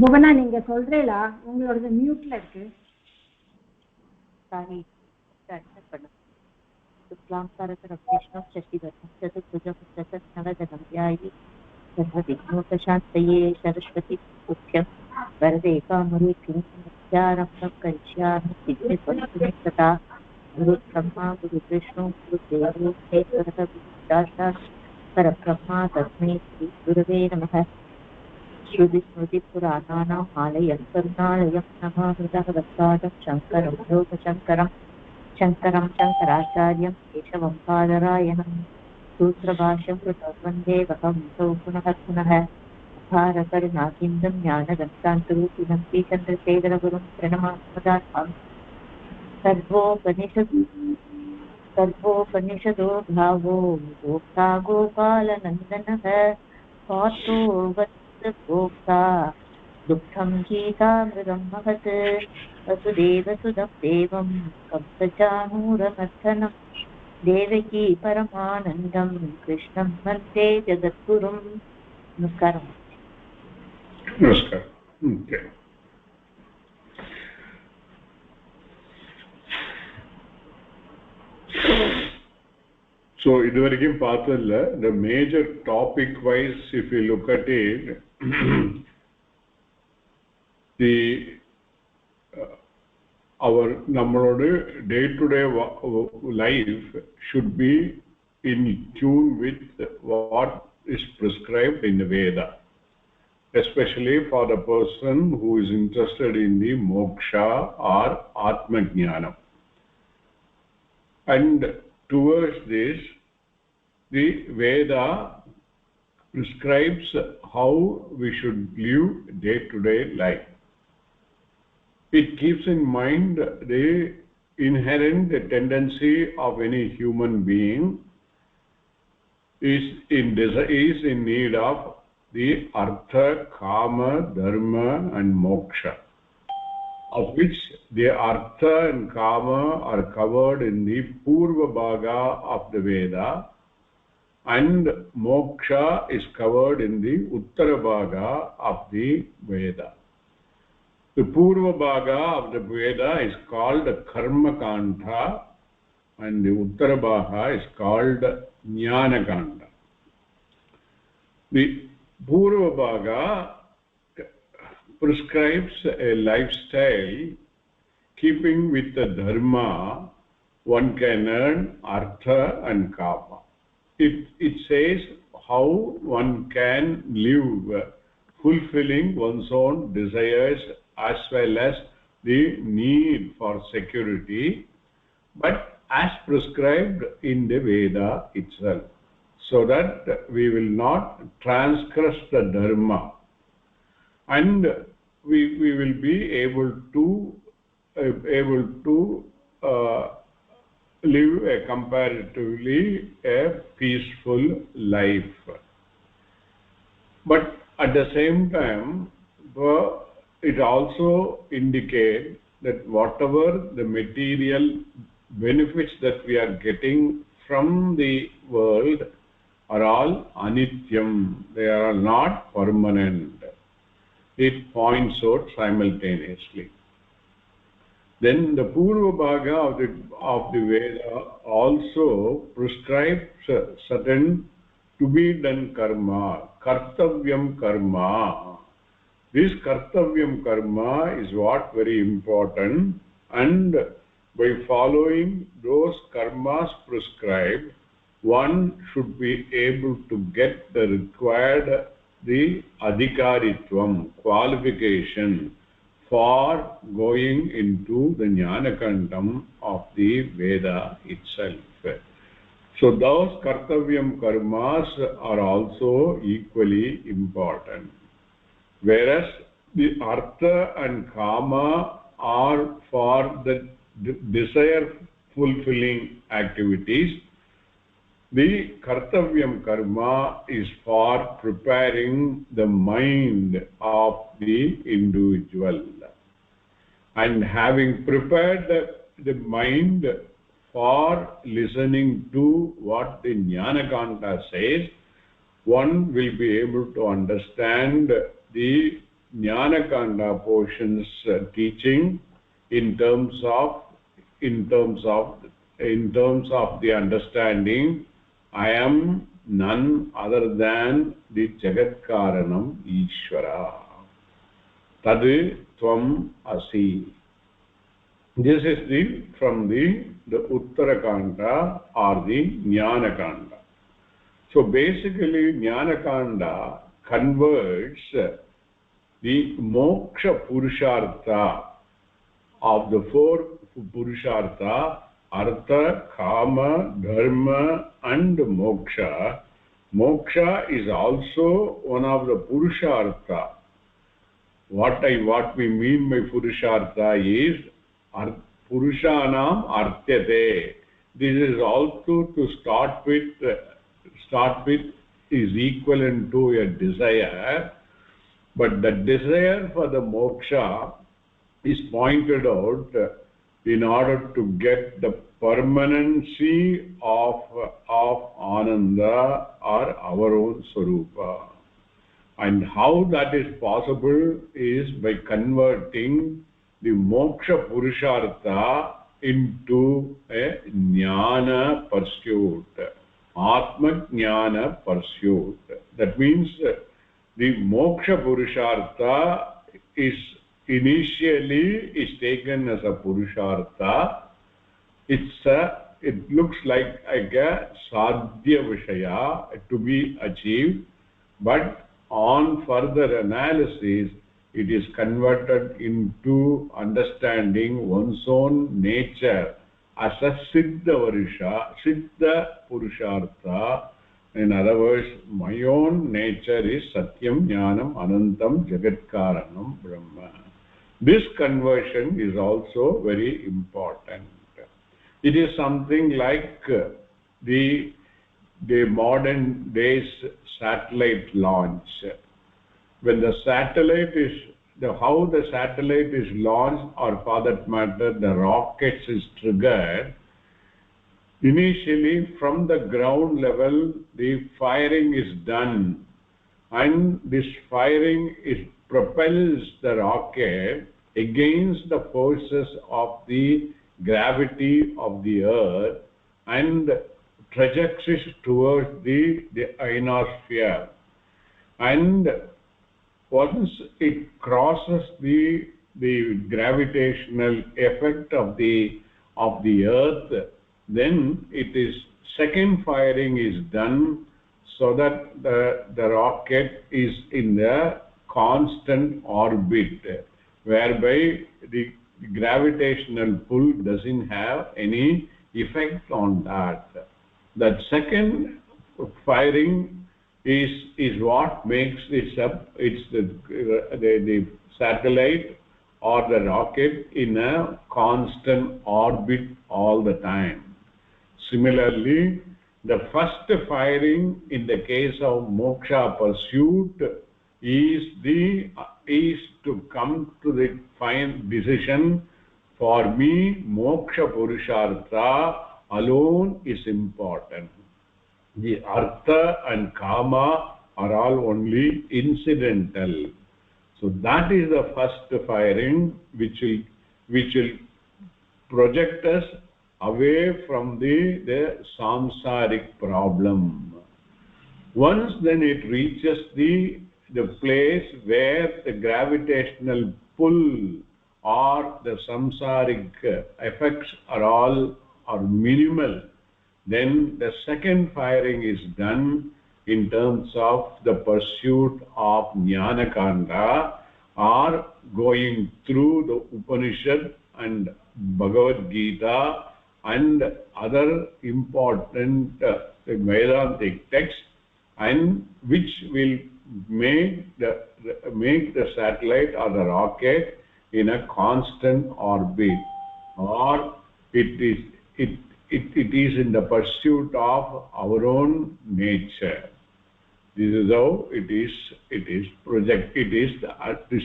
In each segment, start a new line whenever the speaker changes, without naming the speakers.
புவனா நீங்க சொல்றீங்களா? உங்களோட மியூட்ல இருக்கு.
சாரி, அக்செப்ட் பண்ணு. சுக்லாம்பரதரம் விஷ்ணும் சசிவர்ணம் சதுர்புஜம் பிரசன்னவதனம் ध्यायेत् सर्वविघ्नोपशान्तये सरस्वती मुख्यं वरदे कामरूपिणीं विद्यारम्भं करिष्यामि सिद्धिर्वस्तु तथा गुरुब्रह्मा गुरुविष्णु गुरुदेवो महेश्वरः गुरुसाक्षात् परब्रह्मा तस्मै श्रीगुरवे नमः. श्रुतिस्मृतिपुराणानाम् आलयं करुणालयं नमामि भगवत्पादं शङ्करं लोकशङ्करं शङ्करं शङ्कराचार्यं केशवं बादरायणं सूत्रभाष्यं कृतं वन्दे भगवन्तौ पुनः पुनः भारकरुणाकिन्दं ज्ञानदत्तान्तरूपिणं श्रीचन्द्रशेखरगुरुं प्रणमामि. सर्वोपनिषदो भावो गोप्ता गोपालनन्दनः पार्थो वत्सगोप्ता दुःखं गीतामृतं महत् वसुदेवसुतं देवं कंसचाणूरमर्दनं देवकी परमानन्दं कृष्णं वन्दे जगद्गुरुं. नमस्कारम्.
नमस्कारम्. Okay. So இதுவரைக்கும் பார்த்ததுல the major topic wise if you look at it the our நம்மளோட day to day life should be in tune with what is prescribed in the Veda, especially for the person who is interested in the moksha or atma jnanam. And towards this, the Veda prescribes how we should live day-to-day life. It keeps in mind the inherent tendency of any human being is in need of the artha, kama, dharma and moksha, of which the artha and kama are covered in the purva bhaga of the Veda and moksha is covered in the uttara bhaga of the Veda. The purva bhaga of the Veda is called karma kanda and the uttara bhaga is called jnana kanda. The purva bhaga prescribes a lifestyle keeping with the dharma. One can earn artha and kama. It says how one can live fulfilling one's own desires as well as the need for security, but as prescribed in the Veda itself, so that we will not transgress the dharma and we will be able to live a comparatively a peaceful life. But at the same time, it also indicates that whatever the material benefits that we are getting from the world are all anityam. They are not permanent. It points out simultaneously. Then the purva bhaga of the Veda also prescribes certain to be done karma, kartavyam karma. This kartavyam karma is what very important, and by following those karmas prescribed, one should be able to get the required adhikaritvam, qualification for going into the jnanakandam of the Veda itself. So those kartavyam karmas are also equally important. Whereas the artha and kama are for the desire fulfilling activities, the kartavyam karma is for preparing the mind of the individual. And having prepared the mind for listening to what the Jnanakanta says, one will be able to understand the Jnana Kanda portions teaching in terms of the understanding, I am none other than the Jagat Karanam Ishvara. Tadu Tvam Asi. This is from the Uttara Kanda or the Jnana Kanda. So basically Jnana Kanda converts the moksha purushartha of the four purushartha, artha, kama, dharma and moksha. Moksha is also one of the purushartha. What we mean by purushartha is purushanam artyate. This is also to start with is equivalent to a desire, but the desire for the moksha is pointed out in order to get the permanency of ananda or our own swarupa. And how that is possible is by converting the moksha purushartha into a jnana pursuit, atma jnana pursuit. That means the moksha purushartha is initially taken as a purushartha. It looks like a sadhya vishaya to be achieved, but on further analysis it is converted into understanding one's own nature as a siddha purushartha. In other words, my own nature is satyam jnanam anantam jagat karanam brahma. This conversion is also very important. It is something like the modern days satellite launch. When the satellite is how the satellite is launched, or for that matter the rockets is triggered, initially from the ground level the firing is done, and this firing propels the rocket against the forces of the gravity of the earth and trajectories towards the ionosphere. And once it crosses the gravitational effect of the earth, then it is second firing is done, so that the rocket is in the constant orbit, whereby the gravitational pull doesn't have any effect on that. That second firing is what makes the satellite or the rocket in a constant orbit all the time. Similarly, the first firing in the case of moksha pursuit is to come to the final decision. For me, moksha purushartha alone is important. The artha and kama are all only incidental. So that is the first firing which will project us away from the samsaric problem. Once then it reaches the place where the gravitational pull or the samsaric effects are minimal, then the second firing is done in terms of the pursuit of Jnana Kanda, or going through the Upanishad and Bhagavad Gita and other important Vedantic texts, and which will make the satellite or the rocket in a constant orbit, or it is in the pursuit of our own nature. This is how it is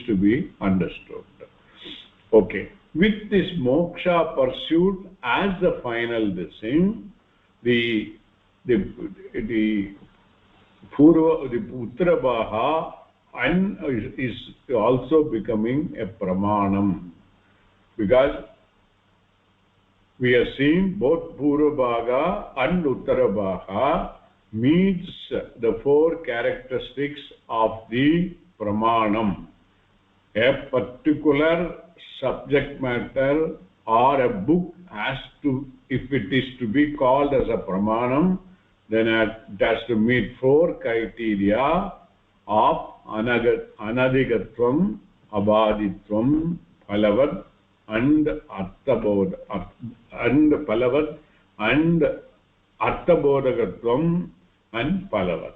to be understood. Okay. With this moksha pursuit as the final thing, the Uttara Baha and is also becoming a pramanam, because we have seen both Purva Bhaga and Uttara Bhaga meets the four characteristics of the pramanam. A particular subject matter or a book has to, if it is to be called as a pramanam, then it has to meet four criteria of anadigatvam, abaditvam, phalavat, and arthabodha, and phalavat, and arthabodhagatvam, and phalavat.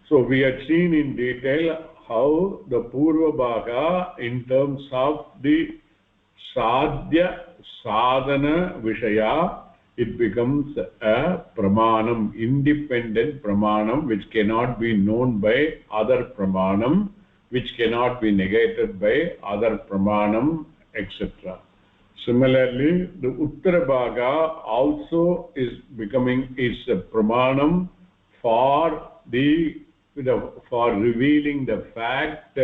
So we had seen in detail how the Purva Bhaga, in terms of the sadhya sadhana vishaya, it becomes a pramanam, independent pramanam, which cannot be known by other pramanam, which cannot be negated by other pramanam, etc. Similarly, the Uttara Bhaga also is a pramanam for for revealing the fact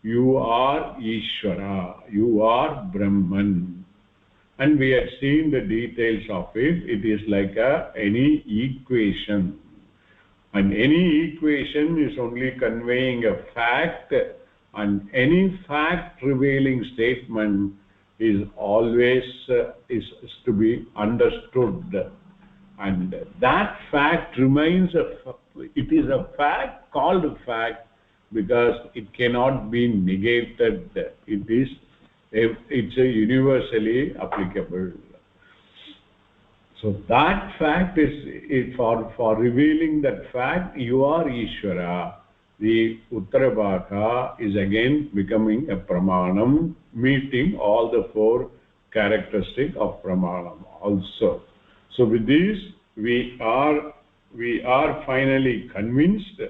you are Ishvara, you are Brahman. And we had seen the details of it. It is like any equation. And any equation is only conveying a fact, and any fact revealing statement is always is to be understood. And that fact remains it is a fact, called a fact, because it cannot be negated. It's a universally applicable. So that fact is for revealing that fact, you are Ishvara. The Uttara Bhaga is again becoming a pramanam, meeting all the four characteristics of pramanam also. So with this, we are finally convinced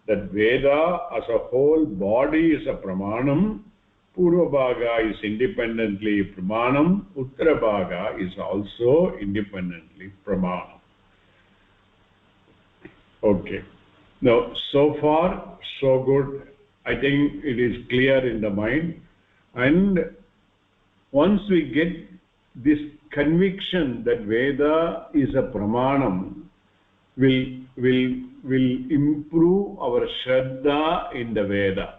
that Veda as a whole body is a pramanam. Purva Bhaga is independently pramanam. Uttara Bhaga is also independently pramanam. Okay. Now, so far, so good. I think it is clear in the mind. And once we get this conviction that Veda is a pramanam, will improve our Shraddha in the Veda.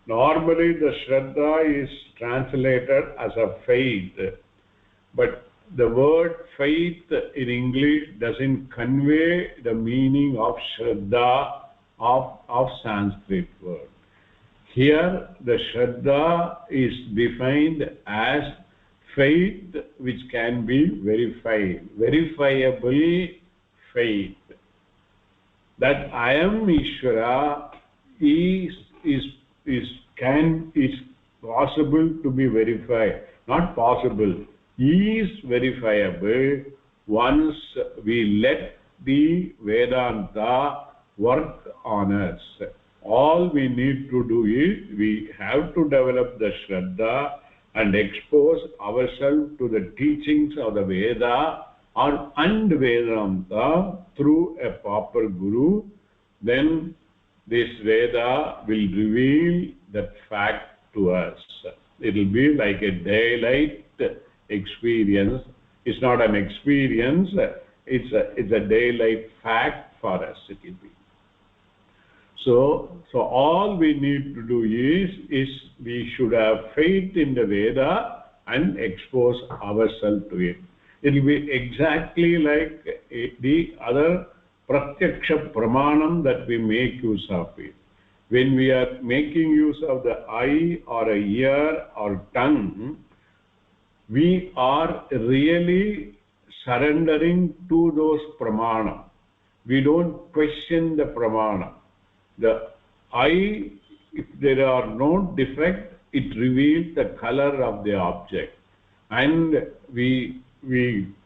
Normally the Shraddha is translated as a faith, but the word faith in English doesn't convey the meaning of Shraddha of Sanskrit word. Here the Shraddha is defined as faith which can be verified, verifiable faith. That I am Ishvara is possible to be verified. Not possible, is verifiable once we let the Vedanta work on us. All we need to do is we have to develop the Shraddha and expose ourselves to the teachings of the Veda and Vedanta through a proper Guru. Then this Veda will reveal that fact to us. It will be like a daylight experience. It's not an experience, it's a daylight fact for us. It will be. So all we need to do is we should have faith in the Veda and expose ourselves to it. It will be exactly like the other pratyaksha pramanam that we make use of it. When we are making use of the eye or a ear or tongue, we are really surrendering to those pramana. We don't question the pramana. The eye, if there are no defect, it reveals the color of the object, and we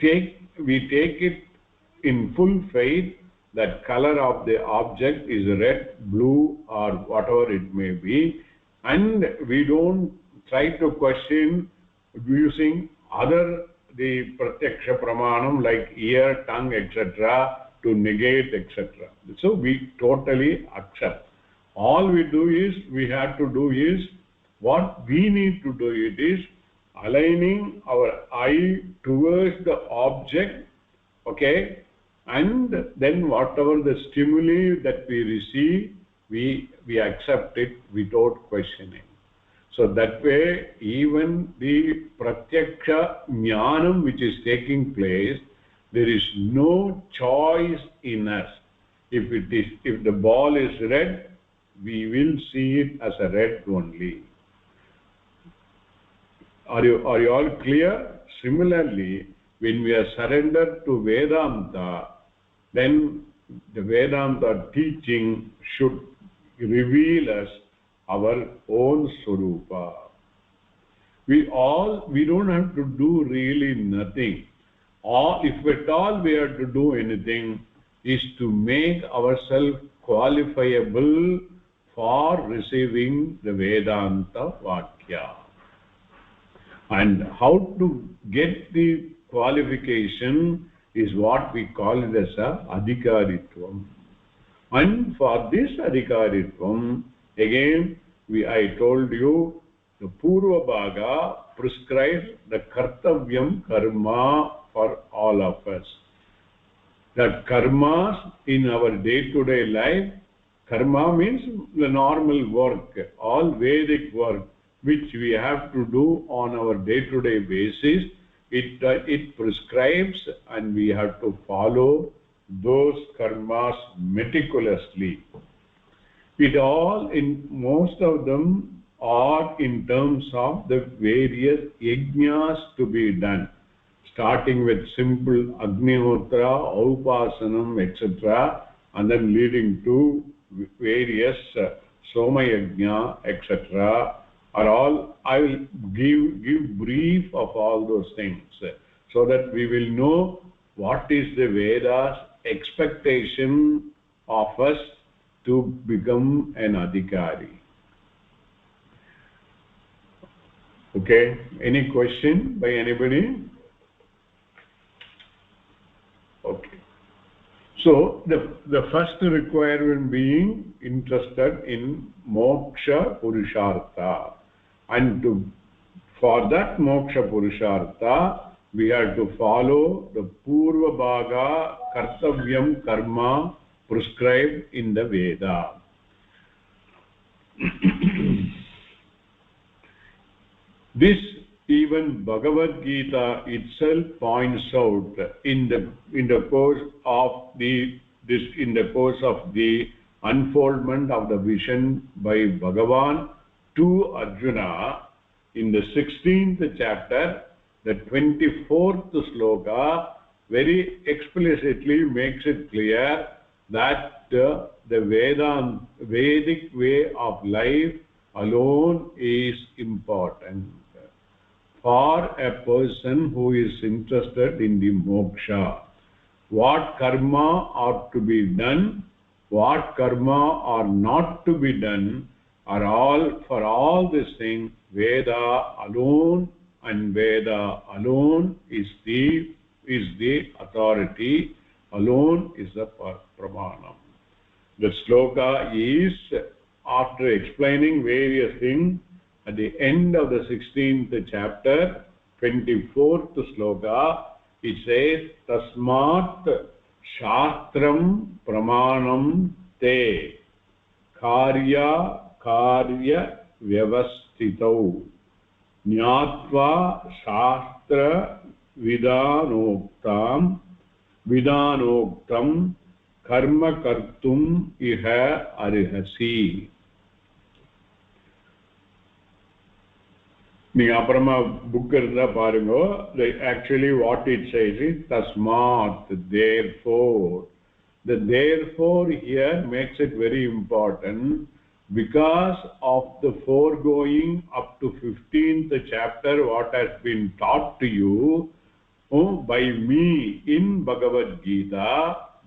take it in full faith that color of the object is red, blue, or whatever it may be, and we don't try to question using the pratyaksha pramanam like ear, tongue, etc. to negate, etc. So we totally accept. All we do is, we have to do is, what we need to do it is aligning our eye towards the object, okay, and then whatever the stimuli that we receive, we accept it without questioning. So that way, even the pratyaksha jnanam which is taking place, there is no choice in us. If the ball is red, we will see it as a red only. Are you all clear? Similarly, when we are surrendered to Vedanta, then the Vedanta teaching should reveal us our own Swarupa. We don't have to do really nothing. If at all we have to do anything, is to make ourselves qualifiable for receiving the Vedanta Vakya. And how to get the qualification is what we call it as a adhikaritvam. And for this adhikaritvam, again, I told you, the Purva Bhaga prescribes the Kartavyam karma for all of us. That karmas in our day-to-day life, karma means the normal work, all Vedic work, which we have to do on our day-to-day basis. It prescribes, and we have to follow those karmas meticulously. Most of them are in terms of the various yajnas to be done, starting with simple Agnihotra, Aupasanam, etc., and then leading to various Soma Yajna, etc. are all. I will give brief of all those things so that we will know what is the Veda's expectation of us to become an adhikari. Okay, any question by anybody? Okay. So the first requirement being interested in moksha purushartha, and for that moksha purushartha we have to follow the Purva Bhaga Kartavyam karma prescribed in the Veda. This even Bhagavad Gita itself points out in the course of the unfoldment of the vision by Bhagavan to Arjuna in the 16th chapter. The 24th sloka very explicitly makes it clear that the Vedic way of life alone is important for a person who is interested in the moksha. What karma are to be done, what karma are not to be done, are all, for all these things, Veda alone, and Veda alone is the authority, alone is the pramanam. The sloka is, after explaining various things, at the end of the 16th chapter, 24th sloka, it says, Tasmat Shastram Pramanam Te Karya Vyavastitau Jnatva Shastra Vidanoktam Karma Kartum Iha Arihasi. நீங்க அப்புறமா book இருந்தா பாருங்க. Actually what it says is tasmat, therefore. The therefore here makes it very important because of the foregoing up to 15th chapter what has been taught to you by me in Bhagavad Gita,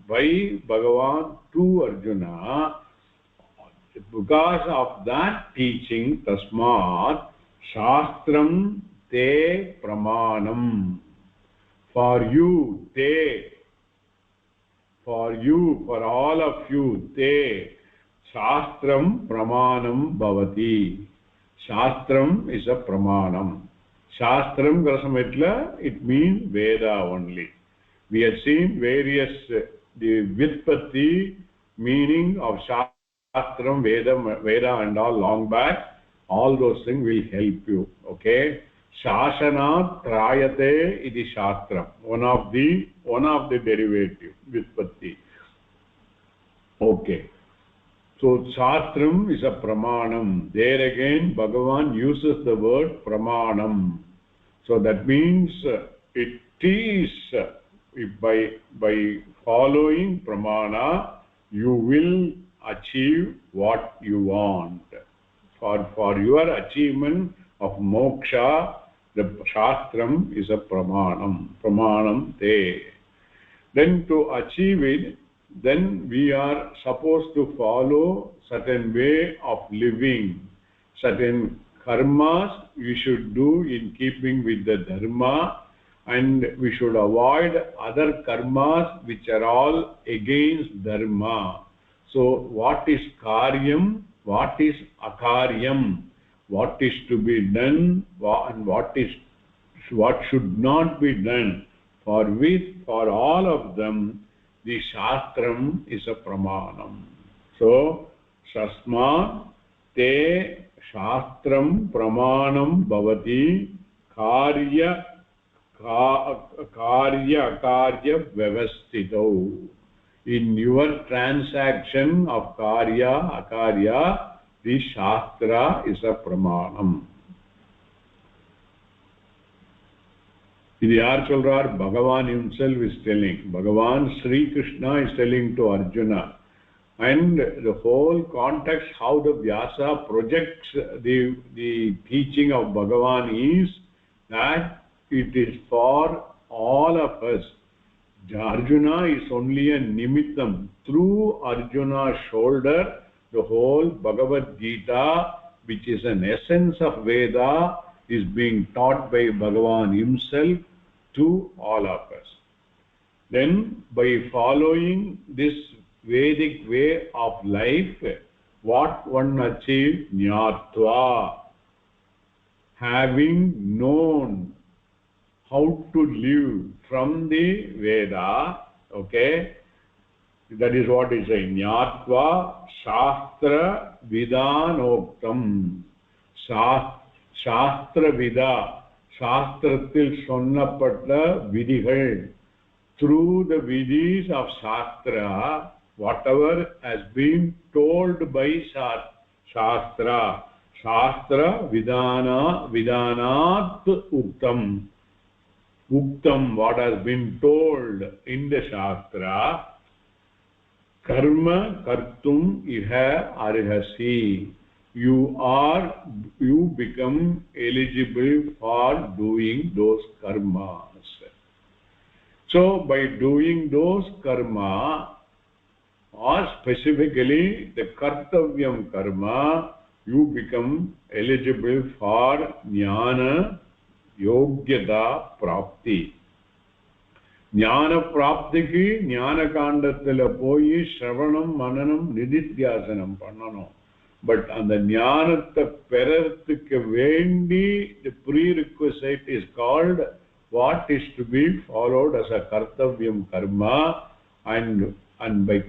by Bhagavan to Arjuna. Because of that teaching, tasmat Shastram te pramanam. For you, te. For you, for all of you, te. Shastram pramanam bhavati. Shastram is a pramanam. Shastram grasametla, it means Veda only. We have seen various the Vyutpatti meaning of Shastram, Veda and all long back. All those things will help you. Okay. Shasana trayate iti Shastram. One of the derivative Vyutpatti. Okay. So Shastram is a pramanam. There again Bhagavan uses the word pramanam. So that means it is by following pramana you will achieve what you want. For your achievement of moksha, the Shastram is a pramanam te. Then to achieve it, then we are supposed to follow certain way of living, certain karmas we should do in keeping with the dharma, and we should avoid other karmas which are all against dharma. So what is karyam, what is akaryam, what is to be done and what should not be done, for all of them the Shastram is a pramanam. So Shasma te Shastram pramanam bhavati karya akarya vyavastito. In your transaction of karya akarya, the Shastra is a pramanam. இது யார் சொல்றார்? Bhagavan himself is telling. Bhagavan Sri Krishna is telling to Arjuna. And the whole context how the Vyasa projects the teaching of Bhagavan is that it is for all of us. Arjuna is only a nimittam. Through Arjuna's shoulder, the whole Bhagavad Gita, which is an essence of Veda, is being taught by Bhagavan himself to all of us. Then by following this Vedic way of life, what one achieves? Jnatva. Having known how to live from the Veda, okay, that is what is saying. Jnatva Shastra Vidanoktam. Shastra Vida, Shastratil Sonnapatta Vidigal. Through the Vidis of Shastra, whatever has been told by Shastra, Shastra Vidanat Uktam. Uktam, what has been told in the Shastra, Karma Kartum Iha Arhasi. You become eligible for doing those karmas. So by doing those karma, or specifically the kartavyam karma, you become eligible for jnana yogyata prapti. Jnana praptiki jnana kandathila poi shravanam mananam nididhyasanam pannanum. But on the jnanatta perarthukku vendi, the prerequisite is called what is to be followed as a kartavyam karma, and by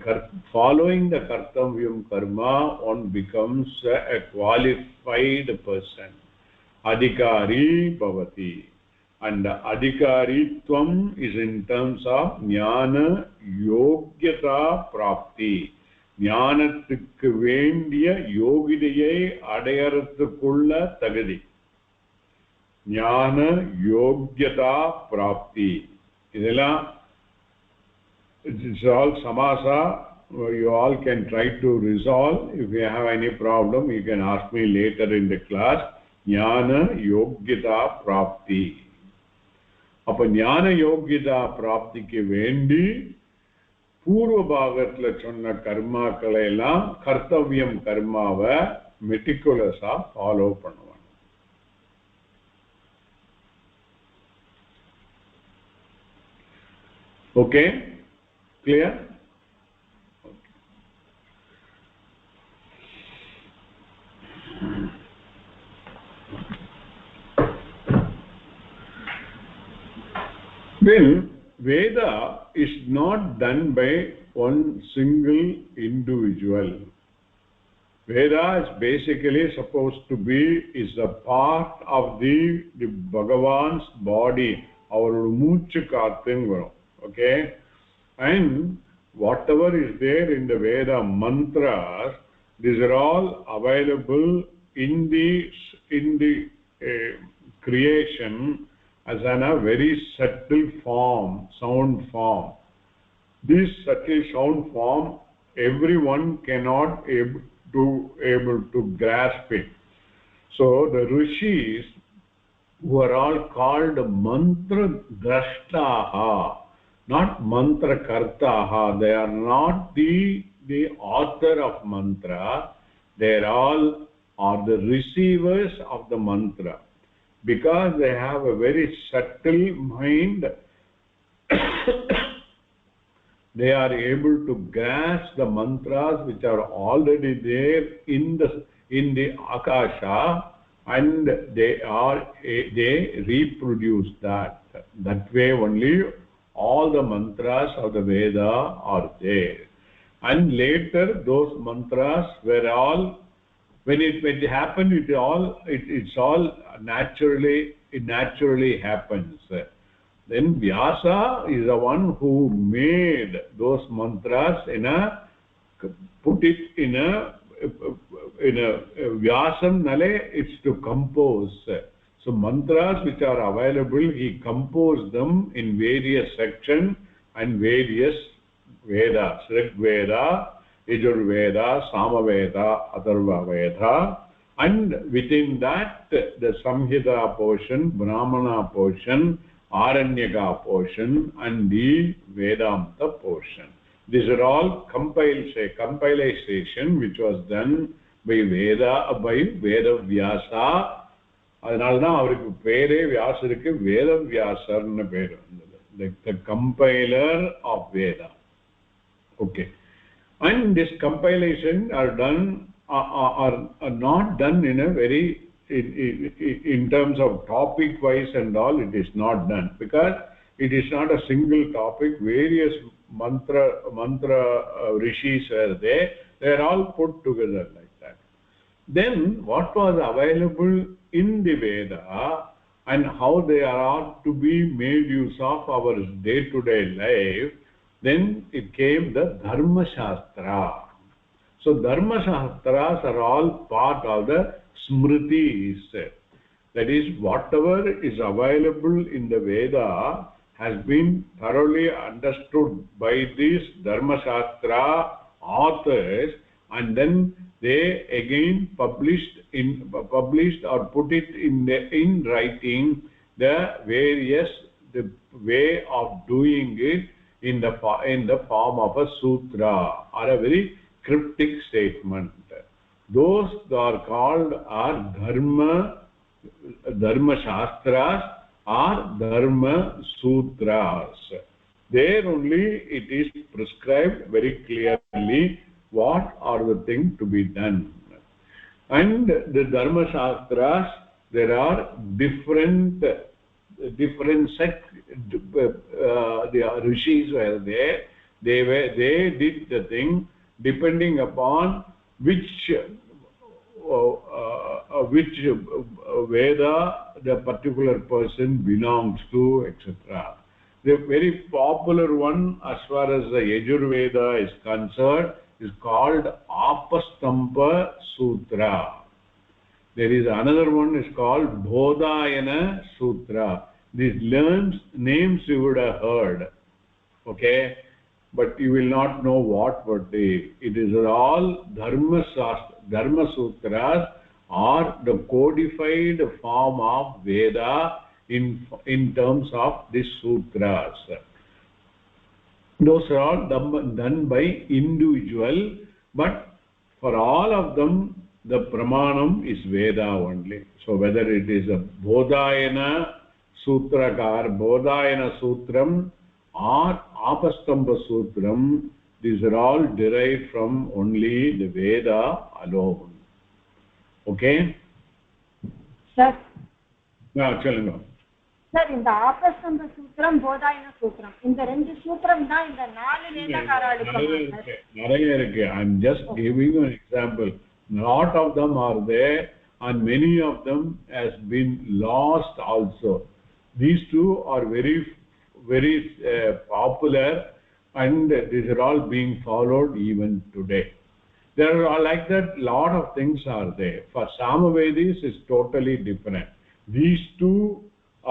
following the kartavyam karma, one becomes a qualified person. Adhikari bhavati. And adhikaritvam is in terms of jnana yogyata prapti. ஞானத்துக்கு வேண்டிய யோகிதையை அடையறதுக்குள்ள தகுதி. ஞான யோக்யதா பிராப்தி. இதெல்லாம் it's all samasa. You all can try to resolve. If you have any problem, you can ask me later in the class. ஞான யோக்யதா பிராப்தி. அப்ப ஞான யோக்யதா பிராப்திக்கு வேண்டி பூர்வ பாகத்துல சொன்ன கர்மாக்களை எல்லாம் கர்த்தவியம் கர்மாவை மெட்டிகுலஸா ஃபாலோ பண்ணுவாங்க. Okay, clear? Then Veda is not done by one single individual. Veda is basically supposed to be is a part of the Bhagavan's body, our moochu kaathu, okay? And whatever is there in the Veda mantras, these are all available in the creation as in a very subtle form, sound form. This subtle sound form, everyone cannot able to grasp it. So the rishis, who are all called mantra drashtaha, not mantra kartaha, they are not the author of mantra, they all are the receivers of the mantra, because they have a very subtle mind. They are able to grasp the mantras which are already there in the akasha, and they reproduce that. That way only all the mantras of the Veda are there. And later those mantras were all, when it happened, it's all naturally, it naturally happens. Then Vyasa is the one who made those mantras put it in a Vyasam nale, it's to compose. So mantras which are available, he composed them in various sections and various Vedas. Rig Veda, Yajur Veda, Sama Veda, Atharva Veda. And within that, the Samhita portion, Brahmana portion, Aranyaka portion, and the Vedanta portion. These are all compilation which was done by Veda Vyasa. அதனாலதான் அவருக்கு பேரே வியாசருக்கு வேத வியாசர்னு பேர் வந்தது, the compiler of Veda. Okay, and this compilation are not done in a very in terms of topic wise and all. It is not done because it is not a single topic. Various mantra rishis are there. They are all put together like that. Then what was available in the Veda and how they are to be made use of our day-to-day life, then it came the Dharma Shastra. So Dharma Shastras are all part of the Smritis. That is, whatever is available in the Veda has been thoroughly understood by these Dharma Shastra authors, and then they again published or put it in writing the various the way of doing it in the form of a sutra or a very cryptic statement. Those are called Dharma Shastras or Dharma Sutras. There only it is prescribed very clearly what are the things to be done. And the Dharma Shastras, there are different sects. The rishis were there. They did the thing depending upon which Veda the particular person belongs to, etc. The very popular one as far as the Yajurveda is concerned is called Apastampa Sutra. There is another one is called Bodhayana Sutra. These names you would have heard, okay, but you will not know what they. It is all Dharma Sutras or the codified form of Veda in terms of these sutras. Those are all done by individual, but for all of them the pramanam is Veda only. So whether it is a Bodhayana Sutrakar, Bodhayana Sutram or Apastamba Sutram, these are all derived from only the Veda alone. Okay?
Sir,
Yeah, சொல்லுங்க.
Sir இந்த ஆபஸ்தம்ப சூத்திரம் போதாயன சூத்திரம் இந்த ரெண்டு சூத்திரம் தான் இந்த 4 வேதகாராளுக்கு
நிறைய இருக்கு. I'm just giving you an example. Lot of them are there and many of them has been lost also. These two are very popular and these are all being followed even today. There are like that lot of things are there. For Samavedis is totally different. These two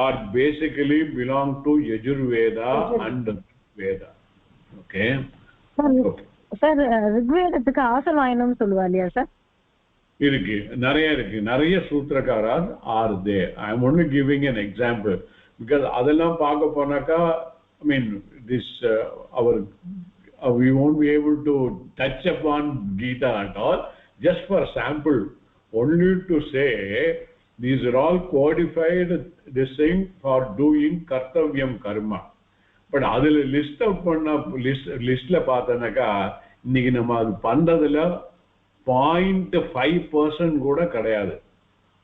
are basically belong to Yajurveda and Veda. Okay.
Sir ரிக்வேதத்துக்கு ஆசவாயனம் சொல்லுவா இல்லையா sir?
இருக்கு, நிறைய சூத்திரக்காரர் are there. I am only giving an example because அதெல்லாம் பார்க்க போனாக்கா I mean this we won't be able to touch upon Gita at all. Just for sample, only to say these are all codified this thing for doing kartavyam karma. But adil list out panna list la paathanaaka இன்னைக்கு நம்ம அது பண்றதுல 0.5% கூட கிடையாது.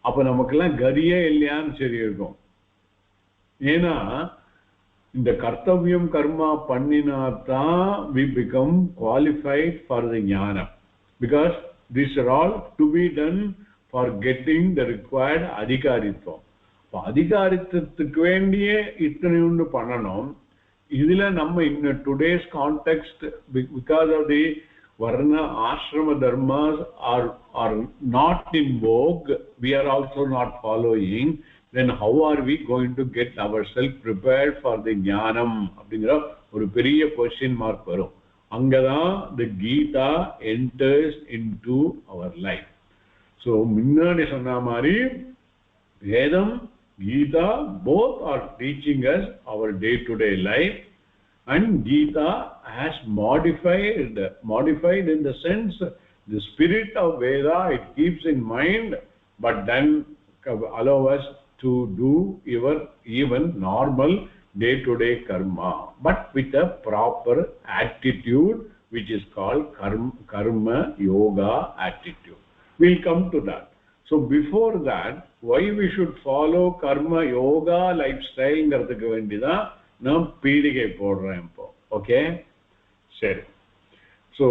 அப்ப நமக்கெல்லாம் கதியே இல்லையான்னு சரி இருக்கும். ஏன்னா இந்த கர்த்தவியம் கர்மா பண்ணினாதான் we become qualified for the jnana, because these are all to be done for getting the required adhikaritvam. அதிகாரித்துக்கு வேண்டிய இத்தனை ஒன்று பண்ணணும். இதுல நம்ம in today's context, because of the varna ashrama dharmas are not in vogue, we are also not following. Then how are we going to get ourselves prepared for the jnanam அப்படிங்கிற ஒரு பெரிய question mark வரும். அங்கதான் the Gita enters into our life. So முன்னாடி சொன்ன மாதிரி வேதம் Gita both are teaching us our day-to-day life, and Gita has modified in the sense the spirit of Veda it keeps in mind, but then allow us to do even normal day-to-day karma, but with a proper attitude which is called karma yoga attitude. We'll come to that. So before that, why we should follow karma yoga lifestyle ங்கிறதுக்கு வேண்டிதான் நாம் பீடிகை போடுறோம் இப்போ. Okay, சரி. So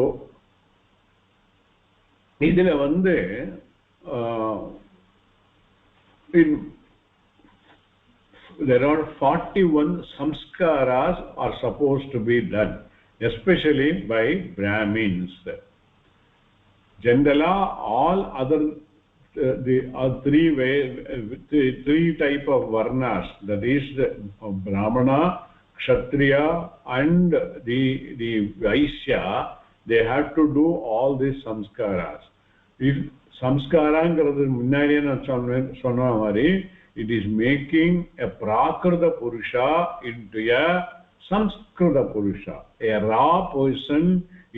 இதுல வந்து there are 41 samskaras are supposed to be done, especially by Brahmins. Generally, all other three type of varnas, that is the Brahmana, Kshatriya and the Vaishya, they have to do all these samskaras. If samskarangiradhu munnadiye na sonna mari, it is making a prakrita purusha into a samskrita purusha, a raw person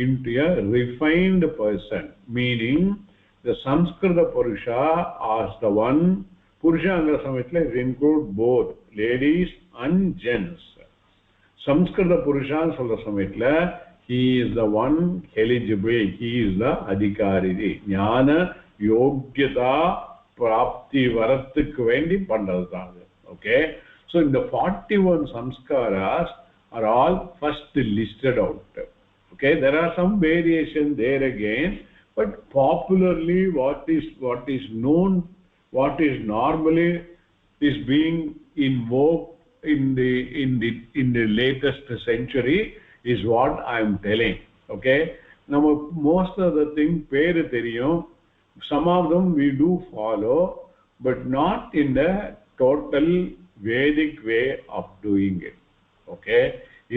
into a refined person, meaning the samskrita purusha as the one purusha angra samayatla it include both ladies and gents. Samskrita purusha solra samayatla he is the one eligible, he is the adhikari, jnana yogyata prapti varathukku vendi pandradhaan. Okay, so in the 41 samskaras are all first listed out. Okay, there are some variation there again, but popularly what is known, what is normally is being invoked in the latest century is what I am telling. Okay, now most of the thing peru theriyum, some of them we do follow, but not in the total Vedic way of doing it. Okay,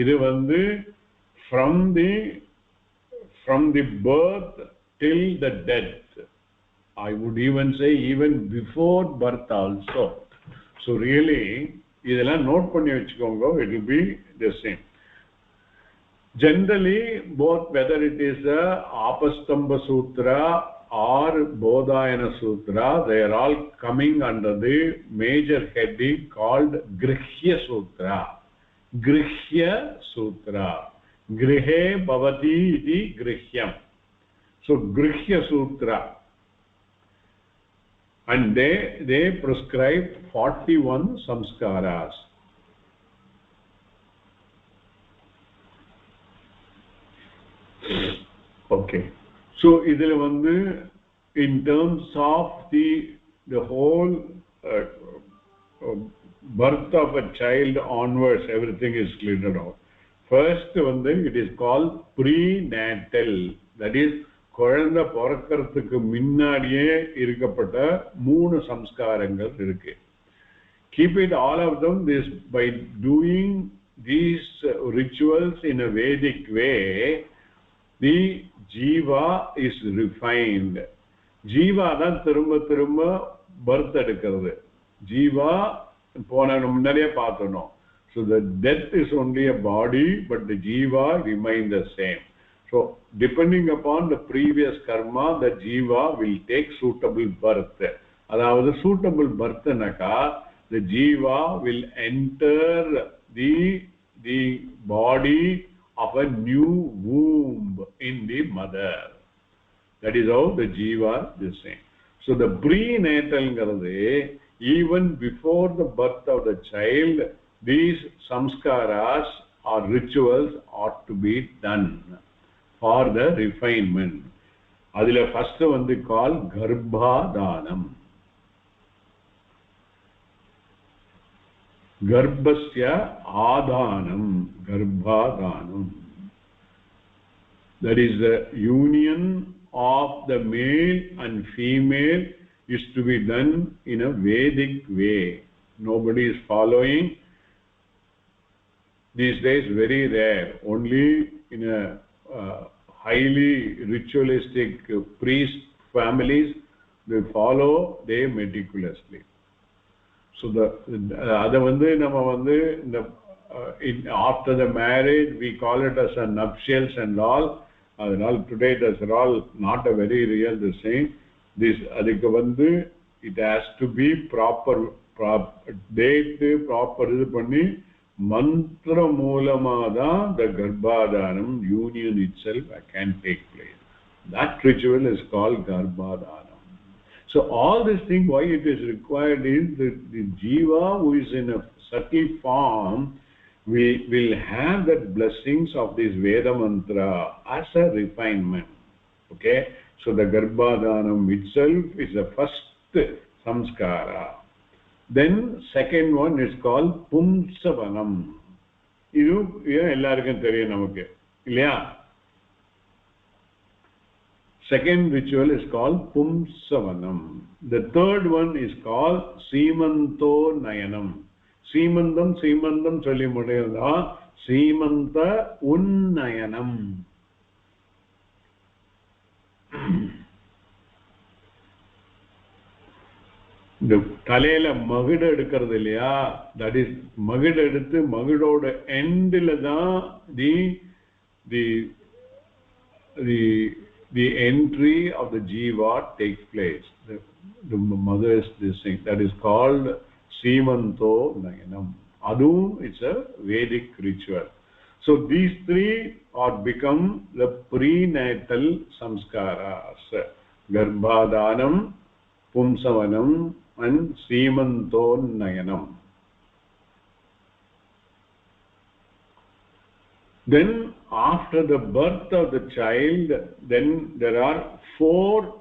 idu vandu from the birth till the death, I would even say even before birth also. So really idella note panni vechukonga, it will be the same. Generally, both whether it is a Apastamba Sutra or Bodhayana Sutra, they are all coming under the major heading called Grihya Sutra. Grihya Sutra. Grihe bhavati iti grihyam. So Grihya Sutra. and they prescribe 41 samskaras. Okay, so idile vandu in terms of the whole birth of a child onwards, everything is cleared out. First vandu it is called prenatal, that is குழந்தை பிறக்கிறதுக்கு முன்னாடியே இருக்கப்பட்ட 3 சம்ஸ்காரங்கள் இருக்கு. Keep it all of them this by doing these rituals in a Vedic way. The jiva is refined. Jiva தான் திரும்ப birth எடுக்கிறது. Jiva போன முன்னாடியே பார்த்தோம். So the death is only a body, but the jiva remains the same. So depending upon the previous karma, the jiva will take suitable birth. Adavadhu suitable birth naka, the jiva will enter the body of a new womb in the mother. That is how the jiva is saying. So the prenatal ngarade, even before the birth of the child, these samskaras or rituals ought to be done for the refinement. Adila first one they call garbhadanam. Garbhasya adanam, garbhadanam. That is the union of the male and female is to be done in a Vedic way. Nobody is following. These days very rare. Only in a highly ritualistic priest families, they follow they meticulously. So the other vandu nama vandu after the marriage we call it as a nuptials and all. Today those are all not a very real the same. This adikku vandu it has to be proper date, proper idu panni mantra moolamada the garbhadanam union itself can take place. That ritual is called garbhadanam. So all this thing, why it is required is that the jiva who is in a subtle form will have that blessings of this Veda mantra as a refinement. Okay, so the garbhadanam itself is the first samskara. Then second one is called pumsavanam. Idu ellarkum theriyum namakku illaya. Second ritual is called pumsavanam. The third one is called seemanto nayanam. Seemandam solli mudiyadha, seemanta unnayanam. இந்த தலையில மகுடு எடுக்கிறது இல்லையா, that is மகுடு எடுத்து மகுடோட எண்டில் தான் the entry of the jiva takes place. The mother's this thing that is called seemanto nayanam. Adu it's a Vedic ritual. So these three are become the prenatal samskaras: garbhadanam, pumsavanam and seemanto nayanam. Then after the birth of the child, then there are four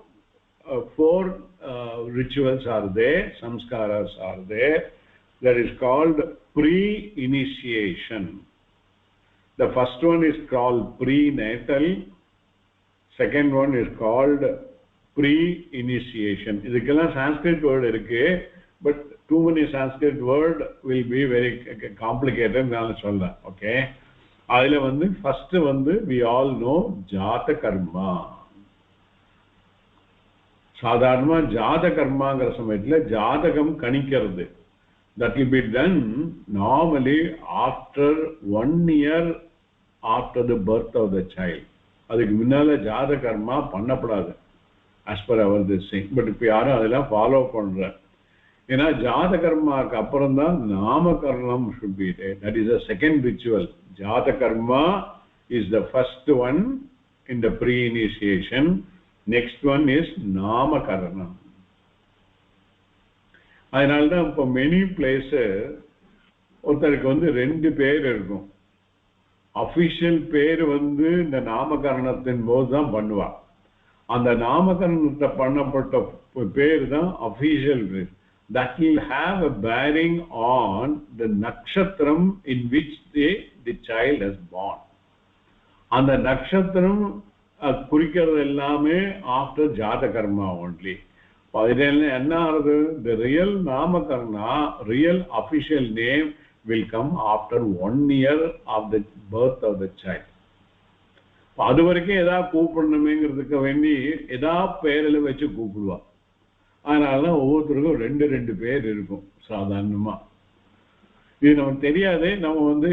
rituals are there, samskaras are there. That is called pre-initiation. The first one is called prenatal. Second one is called pre-initiation. Idukella Sanskrit word irukku, but too many Sanskrit word will be very complicated nanu solla. Okay, adile vandu first vandu we all know jata karma. சாதாரணமா ஜாத கர்மாங்கிற சமயத்துல ஜாதகம் கணிக்கிறது. That will be done normally after 1 year after the birth of the child. அதுக்கு முன்னால ஜாத கர்மா பண்ணப்படாது as per our this thing. But இப்ப யாரும் அதெல்லாம் ஃபாலோ பண்ற. ஏன்னா ஜாத கர்மாக்கு அப்புறம் தான் நாமகரணம் should be there. That is the second ritual. ஜாத கர்மா is the first one in the pre-initiation. Next one is namakaranam. அதனால தான் இப்போ மெனி பிளேஸஸ் ஒருத்தருக்கு வந்து 2 பேர் இருக்கும். அஃபிஷியல் பேர் வந்து இந்த நாமகரணத்தின் போது தான் பண்ணுவா. அந்த நாமகரணத்தை பண்ணப்பட்ட பேர் தான் அஃபிஷியல் பேர். That will have a bearing on the nakshatram in which the child is born. அந்த நட்சத்திரம் குறிக்கிறது எல்லாமே ஆஃப்டர் ஜாத கர்மா ஒன்லி. அதில் என்ன ஆகுது, the real நாமகர்ணா, real official name will come after 1 year of the birth of the child. அது வரைக்கும் ஏதாவது கூப்பிடணுமேங்கிறதுக்கு வேண்டி ஏதாவது பேரில் வச்சு கூப்பிடுவா. அதனாலதான் ஒவ்வொருத்தருக்கும் 2 பேர் இருக்கும் சாதாரணமா. இது நமக்கு தெரியாது, நம்ம வந்து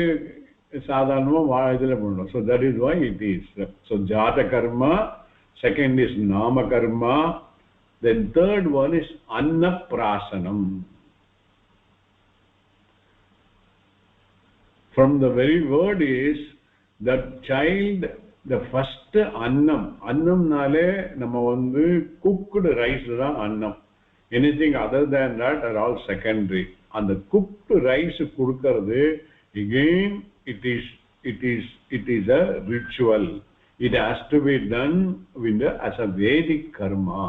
சாதாரணமா இதுல பண்ணணும். So that is why it is. So jata karma, second is nama karma, then third one is annaprasanam. From the very word is that child, the first annam nale நம்ம வந்து cooked rice தான் annam. Anything other than that are all secondary. And the cooked rice கொடுக்கிறது again it is a ritual. It has to be done as a Vedic karma.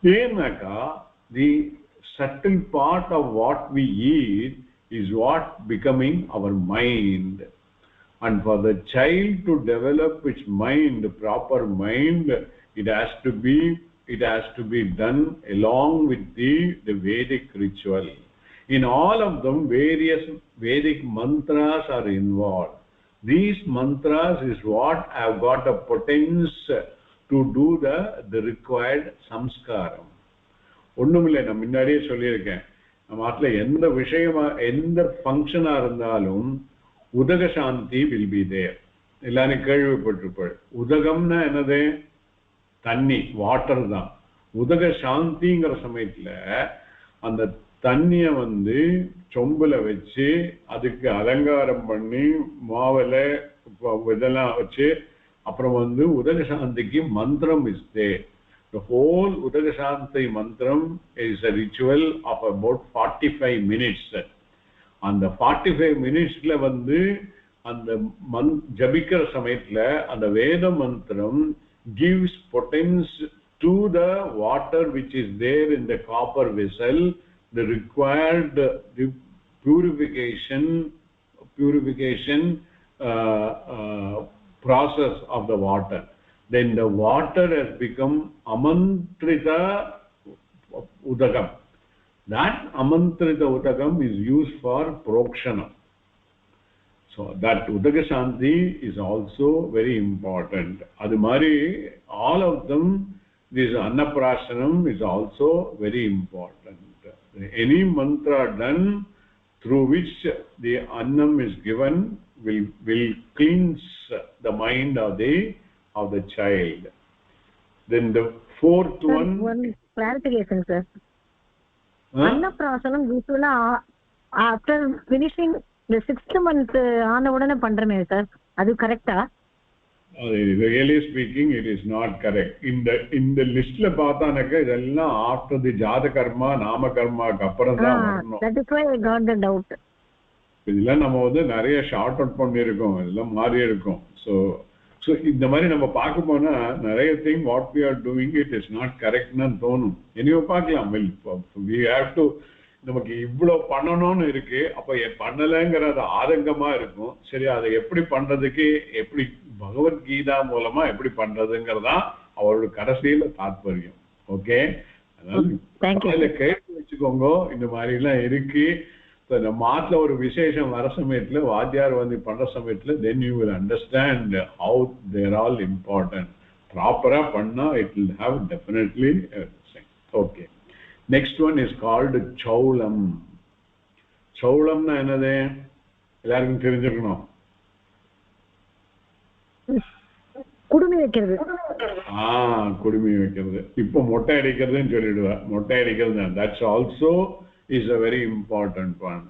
Yenaka, the subtle part of what we eat is what becoming our mind. And for the child to develop its mind, proper mind, it has to be done along with the Vedic ritual. In all of them, various Vedic mantras are involved. These mantras is what have got a potential to do the required samskaram. ஒண்ணுமில்லை, நான் முன்னாடியே சொல்லியிருக்கேன், நம்ம நாட்டில் எந்த விஷயமா எந்த ஃபங்க்ஷனா இருந்தாலும் உதக சாந்தி will be there. எல்லாரும் கேள்விப்பட்டிருப்பாள். உதகம்னா என்னது? தண்ணி, வாட்டர் தான். உதக சாந்திங்கிற சமயத்துல அந்த தண்ணிய வந்து சொம்புல வச்சு அதுக்கு அலங்காரம் பண்ணி மாவில இதெல்லாம் வச்சு அப்புறம் வந்து உதக சாந்திக்கு மந்திரம் is there. The whole உதக சாந்தி மந்திரம் is a ritual of about 45 minutes. அந்த 45 மினிட்ஸ்ல வந்து அந்த ஜபிக்கிற சமயத்துல அந்த வேத மந்திரம் gives potence to the water which is there in the copper vessel, the required purification process of the water. Then the water has become amantrita udagam. That amantrita udagam is used for prokshana. So that udaga shanti is also very important. Adu mari all of them, this annaprasanam is also very important. Any mantra done through which the annam is given will cleanse the mind of the child. Then the fourth
sir,
one
clarification sir. Annaprasanam usually after finishing the 6th month ஆன உடனே பண்றமே sir, அது கரெக்ட்டா?
Really speaking, it is not correct. In the listல பார்த்தானக்க இதெல்லாம் after the ஜாத கர்மா நாம கர்மாக்கு அப்புறம் தான் வரணும்.
That is why I got the doubt.
இதெல்லாம் நம்ம வந்து நிறைய ஷார்ட் அவுட் பண்ணியிருக்கோம், இதெல்லாம் மாறி இருக்கும். ஸோ இந்த மாதிரி நம்ம பார்க்க போனா நிறைய thing what we are doing it is not கரெக்ட்னு தோணும். என்னையோ பார்க்கலாம், வி ஹேவ் டு, நமக்கு இவ்வளோ பண்ணணும்னு இருக்கு, அப்போ பண்ணலைங்கிறது ஆதங்கமா இருக்கும். சரி, அதை எப்படி பண்றதுக்கு, எப்படி பகவத்கீதா மூலமா எப்படி பண்றதுங்கிறதா அவரோட கடைசியில தாத்பரியம். ஓகே, அதனால கேட்டு வச்சுக்கோங்க, இந்த மாதிரி எல்லாம் இருக்கு. நம்ம ஆத்துல ஒரு விசேஷம் வர சமயத்துல வாத்தியார் வந்து பண்ற சமயத்துல then you will understand how they are all important. ப்ராப்பரா பண்ணா it will have definitely everything. Okay, next one is called chaulam. சௌளம்னா என்னது எல்லாருக்கும் தெரிஞ்சிருக்கணும்.
குடுமி வைக்கிறது.
குடுமி வைக்கிறது. இப்போ மொட்டை அடிக்கிறதுன்னு சொல்லிடுவா. மொட்டை அடிக்கிறது that's also is a very important one.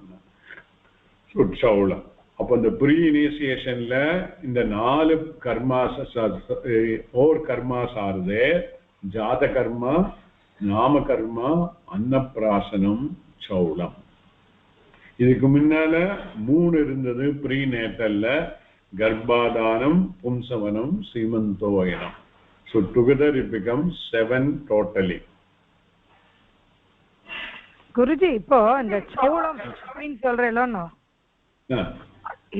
So chaulam. அப்போ இந்த ப்ரீ இனிஷியேஷன்ல இந்த 4 கர்மாஸ் 4 கர்மாஸ் ஆறுது. ஜாத கர்மா, நாமகர்மா, அன்னப்பிராசனம், சௌலம். இதுக்கு முன்னால 3 இருந்தது ப்ரீநேட்டல்ல, கர்ப்பாதானம், பும்சவனம், சீமந்தோயனம். So together it becomes 7 totally.
Guruji இப்போ இந்த சௌலம் அப்படின்னு சொல்றேலோ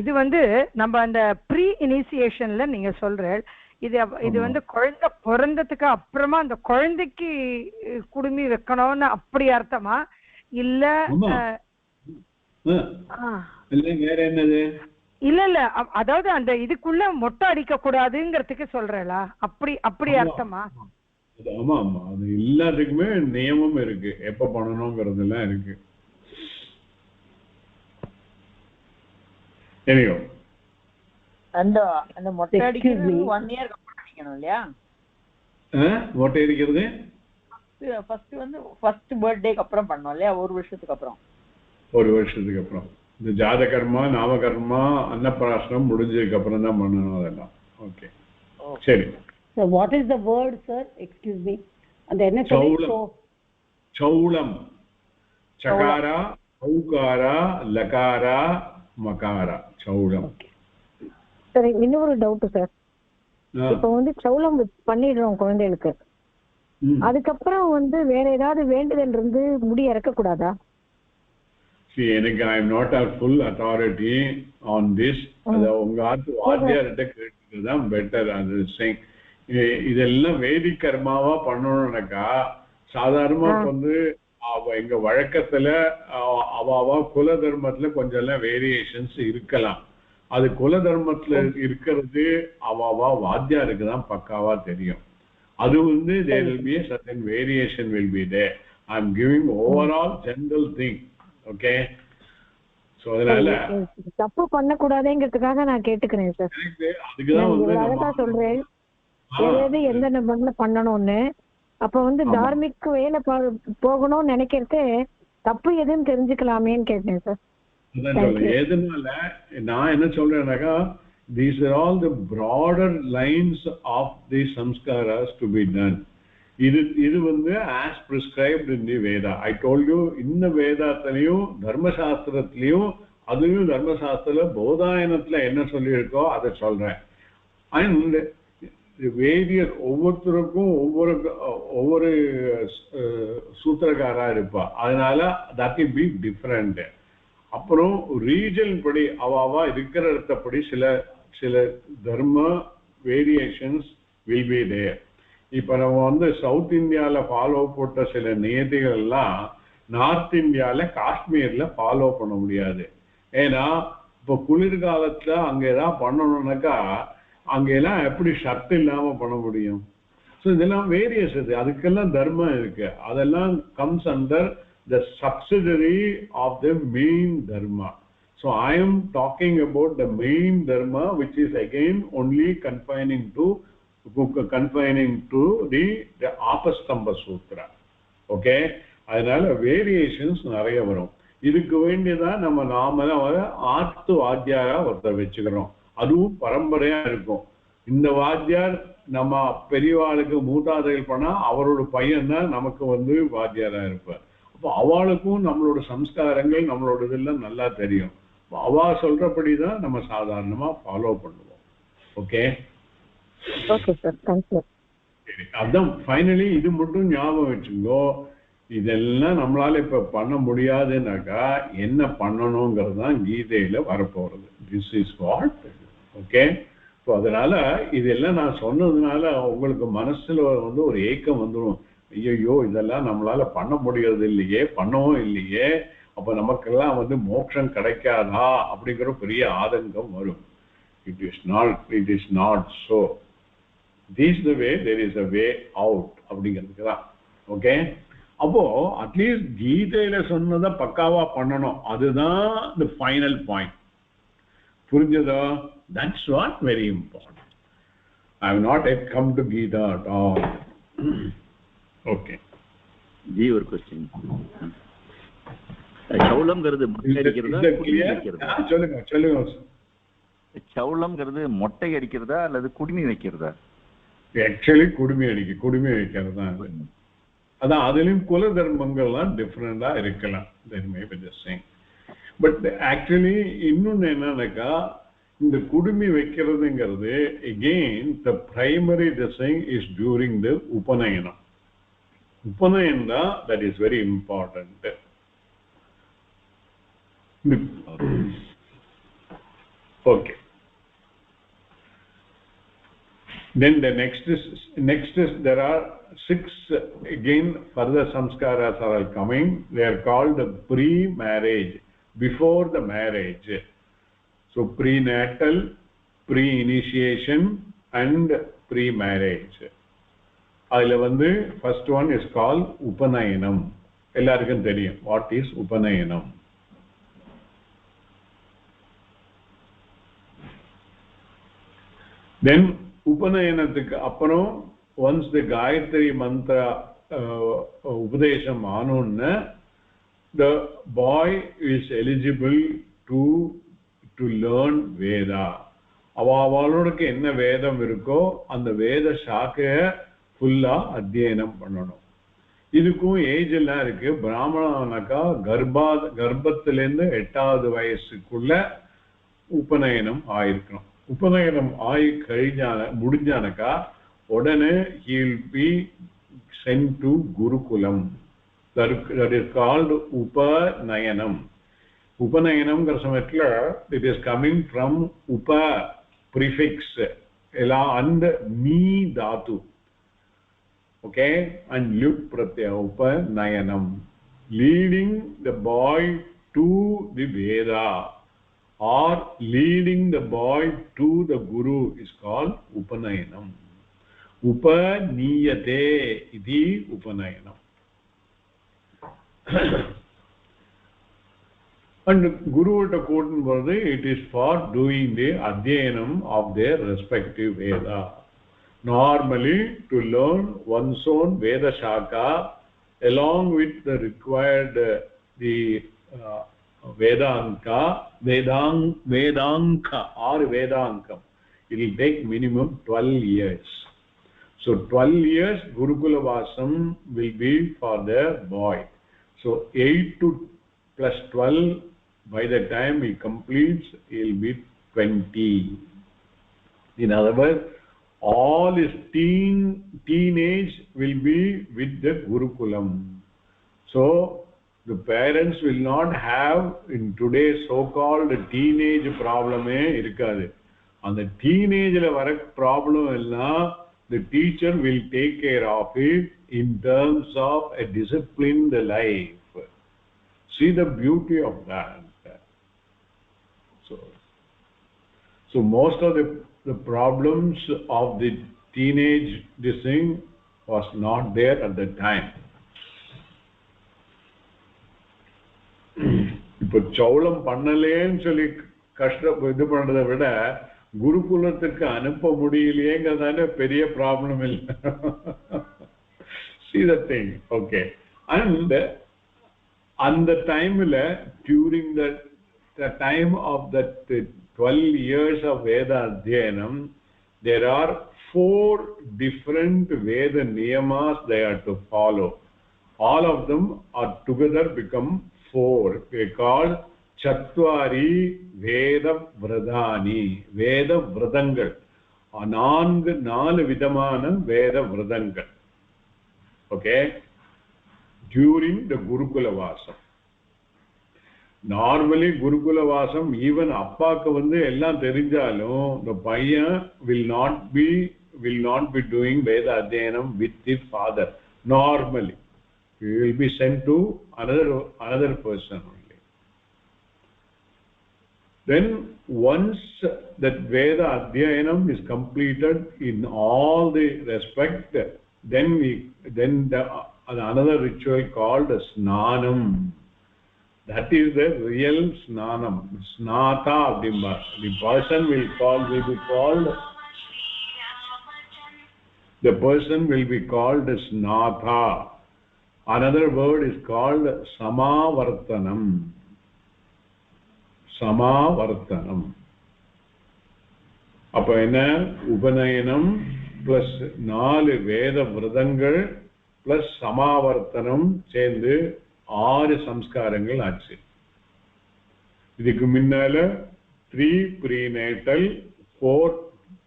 இது நம்ம அந்த ப்ரீ இனிஷியேஷன்ல நீங்க சொல்ற இது குழந்தை பிறந்ததுக்கு அப்புறமா அந்த குழந்தைக்கு குடுமி வைக்கணும்னு அப்படி அர்த்தமா இல்ல?
வேற என்னது?
இல்ல அதாவது அந்த இதுக்குள்ள மொட்டை அடிக்க கூடாதுங்கிறதுக்கு சொல்றேளா? அப்படி அர்த்தமா?
ஆமா ஆமா, அது எல்லாத்துக்குமே நியமம் இருக்கு, எப்ப பண்ணணுங்கிறது எல்லாம் இருக்கு. எனியோ
அந்த அந்த மொட்டை அடிக்கிறது 1 year அப்புறம் அடிக்கணும் இல்லையா?
மொட்டை அடிக்கிறது
ஃபர்ஸ்ட் பர்த்டேக்கு அப்புறம் பண்ணோம் இல்லையா? 1 வருஷத்துக்கு அப்புறம்.
1 வருஷத்துக்கு அப்புறம். இந்த ஜாதகர்மா, நாமகர்மா, அன்னப்பிராசனம் முடிஞ்சதுக்கு அப்புறம் தான் பண்ணணும் அதெல்லாம். ஓகே, சரி.
So what is the word, sir? Excuse me. And என்ன
சொல்றீங்க? சௌலம். சகாரா, ஔகாரா, லகாரா, மகாரா, சௌலம்.
சரி, இன்னொரு டவுட் சார். இப்போ சௌலம் பண்ணிடுறோம் குழந்தைகளுக்கு, அதுக்கப்புறம் வேற ஏதாவது வேண்டுதல் இருந்து முடி இறக்க கூடாதா?
See, எனக்கு I am not a full authority on this. அது உங்க ஆத்து வாத்தியார்கிட்ட கேட்டுக்கிறது தான் பெட்டர். அது இதெல்லாம் வேதிக் கர்மாவா பண்ணணும்னாக்கா சாதாரணமா எங்க வழக்கத்துல அவாவா குல தர்மத்துல கொஞ்சம் எல்லாம் வேரியேஷன்ஸ் இருக்கலாம். அது குல தர்மத்துல இருக்கிறது அவாவா வாத்தியாருக்கு தான் பக்காவா தெரியும். அது there will be a certain variation will be there. I am giving overall general thing. Okay, so அதனால
தப்பு பண்ண கூடாதுங்கிறதுக்காக நான் கேட்டுக்கிறேன் சார்.
அதுக்கு தான்
சொல்றேன் ஏதாவது எந்த நம்பர்ல பண்ணணும்னு. அப்ப தார்மிக் வேலை போகணும்னு நினைக்கிறதே தப்பு எதுன்னு தெரிஞ்சுக்கலாமேன்னு கேட்டேன் சார்.
எதனால நான் என்ன சொல்றேன்னாக்கா, these are all the broader lines of the samskaras to be done. இது as prescribed in the Veda. I told you, இந்த வேதாத்திலையும் தர்மசாஸ்திரத்திலையும், அதுவும் தர்மசாஸ்திரத்துல போதாயனத்துல என்ன சொல்லியிருக்கோ அதை சொல்றேன். அண்ட் வேதியர் ஒவ்வொருத்தருக்கும் ஒவ்வொரு சூத்திரக்காரா இருப்பா, அதனால that will be different. அப்புறம் ரீஜன் படி அவாவா இருக்கிற இடத்தப்படி சில தர்ம வேரியேஷன்ஸ் will be there. இப்ப நம்ம சவுத் இந்தியால ஃபாலோ போட்ட சில நியதிகள் எல்லாம் நார்த் இந்தியால காஷ்மீர்ல ஃபாலோ பண்ண முடியாது. ஏன்னா இப்ப குளிர்காலத்துல அங்க ஏதாவது பண்ணணும்னாக்கா அங்கெல்லாம் எப்படி ஷர்ட் இல்லாம பண்ண முடியும்? ஸோ இதெல்லாம் வேரியஸ். அதுக்கெல்லாம் தர்மம் இருக்கு. அதெல்லாம் comes under the subsidiary of the main dharma. So I am talking about the main dharma which is again only confining to the Apastamba Sutra. Okay, அதனால வேரியேஷன்ஸ் நிறைய வரும். இதுக்கு வேண்டியதான் நாம ஆத்து வாத்தியாரா ஒருத்தர் வச்சுக்கிறோம். அதுவும் பரம்பரையா இருக்கும். இந்த வாத்தியார் நம்ம பெரியவாளுக்கு மூதாதைகள் பண்ணா அவரோட பையன் தான் நமக்கு வாத்தியாரா இருப்பார். அப்போ அவளுக்கும் நம்மளோட சம்ஸ்காரங்கள் நம்மளோட இதெல்லாம் நல்லா தெரியும். அவா சொல்றபடிதான் நம்ம சாதாரணமா ஃபாலோ பண்ணுவோம். Okay,
okay sir, thank you.
அதான் ஃபைனலி இது மட்டும் ஞாபகம் வச்சுங்கோ. இதெல்லாம் நம்மளால இப்ப பண்ண முடியாதுன்னாக்கா என்ன பண்ணணுங்கிறது தான் கீதையில வரப்போறது. This is what. Okay, so அதனால இதெல்லாம் நான் சொன்னதுனால உங்களுக்கு மனசுல ஒரு ஏக்கம் வந்துடும். ஐயோ இதெல்லாம் நம்மளால பண்ண முடியறது இல்லையே, பண்ணவும் இல்லையே, அப்ப நமக்கெல்லாம் மோட்சம் கிடைக்காதா அப்படிங்கிற பெரிய ஆதங்கம் வரும். It is not so. This the way, there is a way out அப்படிங்கிறதுக்கு தான். ஓகே, அப்போ அட்லீஸ்ட் கீதையில சொன்னதை பக்காவா பண்ணணும். அதுதான் தி ஃபைனல் பாயிண்ட். புரிஞ்சதா? That's what very important. I have not yet come to Gita at all. Okay,
ji ஒரு क्वेश्चन. சௌலம்ங்கிறது மொட்டை அடிக்கிறதா குடுமி வைக்கிறதா?
சொல்லுங்க.
சௌலம்ங்கிறது மொட்டை அடிக்கிறதா அல்லது குடுமி வைக்கிறதா?
ஆக்சுவலி குடுமி வைக்கிறது தான். அதான் அதிலும் குல தர்மங்கள்லாம் டிஃப்ரெண்டா இருக்கலாம். That may be the same. But actually இன்னொன்னு என்னன்னாக்கா இந்த குடுமி வைக்கிறதுங்கிறது again the primary thing is during the upanayana. Upanayana that is very important. Okay. Then the next is there are 6 again further samskaras are coming. They are called pre-marriage, before the marriage. So prenatal, pre-initiation and pre-marriage. அதுல வந்து first one is called upanayanam. எல்லாருக்கும் தெரியும் what is upanayanam. Then upanayanathukku appuram once the Gayatri mantra upadesham aanonna the boy is eligible to learn Veda. அவளுக்கு என்ன வேதம் இருக்கோ அந்த வேத சாக்கைய ஃபுல்லா அத்தியனம் பண்ணணும். இதுக்கும் ஏஜ் எல்லாம் இருக்கு. பிராமணனாக்கா கர்ப்பத்திலேருந்து 8வது வயசுக்குள்ள உபநயனம் ஆயிருக்கணும். உபநயனம் ஆகி முடிஞ்சானக்கா உடனே he will be sent to Gurukulam. That is called Upanayanam. Upanayanam சமயத்துல it is coming from upa prefix and ni dhatu. Okay, and lyut pratyaya upanayanam, leading the boy to the Veda or leading the boy to the Guru is called upanayanam. Upaniyate iti upanayanam. And Guru Takotan Vardhe, it is for doing the Adhyanam of their respective Veda. Normally, to learn one's own Veda Shaka along with the required Vedanka or Vedankam, it will take minimum 12 years. So 12 years Gurukula Vasam will be for the boy. So 8 to plus 12, by the time he completes, he will be 20. In other words, all his teenage will be with the Gurukulam. So the parents will not have in today's so-called teenage problem irukadu. And the teenage la vara problem ella the teacher will take care of it in terms of a disciplined life. See the beauty of that. So most of the problems of the teenage this thing was not there at the time. இப்போ சௌளம் பண்ணலேன்னு சொல்லி இது பண்றதை விட குருகுலத்துக்கு அனுப்ப முடியலையேங்கிறதான பெரிய problem இல்லை. See the thing. Okay. And the time during the time of that 12 years of Veda Adhyanam, there are 4 different Veda Niyamas they are to follow. All of them are together become 4. They call Chatvari Veda Vradani. Veda Vradangal. 4 விதமான வேத விரதங்கள். Okay? During the Gurukula Vasam. Normally Gurukula Vasam, even அப்பாக்கு வந்து எல்லாம் தெரிஞ்சாலும் the பையன் will not be doing Veda Adhyanam with his father. Normally he will be sent to another person only. Then once that Veda Adhyanam is completed in all the respect, then another ritual called Snanam. That is the real Snanam. Snata Abdimba. The person will be called Snatha. Another word is called Samavartanam. Samavartanam. அப்ப என்ன உபநயனம் plus 4 வேத விரதங்கள் plus சமாவர்த்தனம் சேர்ந்து 6 சம்ஸ்காரங்கள் ஆச்சு. இதுக்கு முன்னால 3 prenatal, 4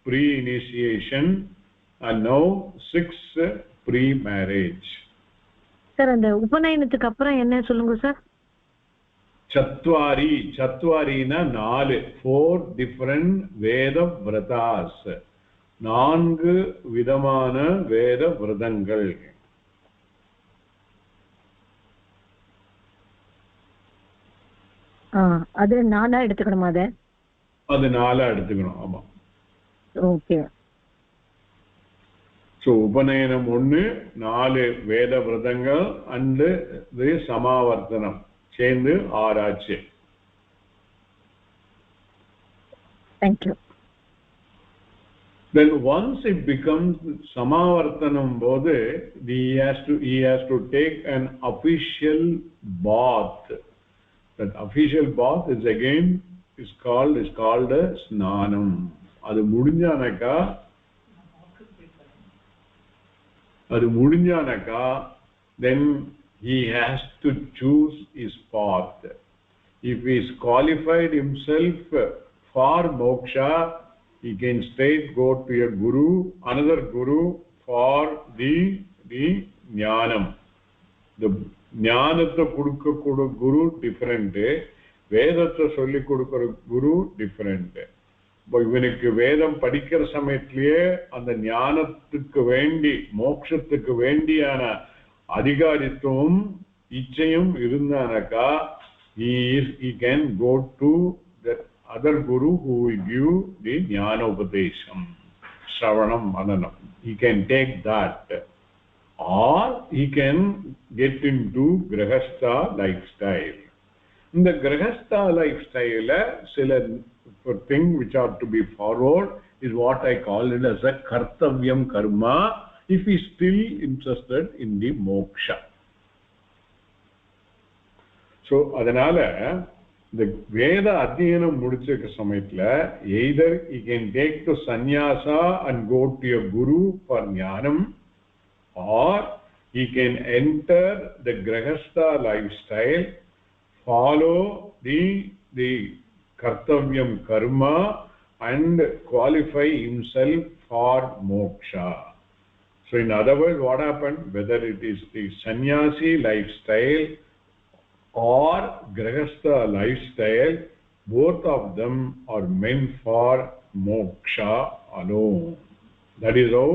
pre-initiation and now 6 pre-marriage.
Sir அந்த உபநயனத்துக்கு அப்புறம் என்ன சொல்லுங்க சார்?
சத்வாரினா 4 different வேத விரதாஸ், 4 விதமான வேத விரதங்கள்.
அது 4 எடுத்துக்கணுமா?
அது 4 எடுத்துக்கணும். ஆமா.
ஓகே.
சோ உபநயனம் 1, 4 வேத விரதங்கள் and சமாவர்த்தனம் சேர்ந்து 6 ஆச்சு.
Thank you.
Then once it becomes samavartanam bode, he has to take an official bath. That official bath is again called a snanam. adu mudinjanaka then he has to choose his path. If he is qualified himself for moksha, he can straight go to a guru, another guru for the jnanam. The jnanatta kudukka guru different, vedatta solli kudukra guru different. But ivanukku vedam padikkira samayathiye and ஞானத்துக்கு வேண்டி மோட்சத்துக்கு வேண்டியான அதிகாரித்துவம் இச்சையும் இருந்தானக்கா he can go to that other guru who will give the jnana upadesham, shravanam mananam. He can take that, or he can get into grahastha lifestyle. In the grahastha lifestyle sila thing which are to be followed is what I call it as a kartavyam karma, if he is still interested in the moksha. So adanala the veda adhyanam mudichirukka samayathila either he can take to sannyasa and go to a guru for jnanam, or he can enter the grahastha lifestyle, follow the kartavyam karma and qualify himself for moksha. So in other words, what happened, whether it is the sannyasi lifestyle or grahastha lifestyle, both of them are meant for moksha alone. That is how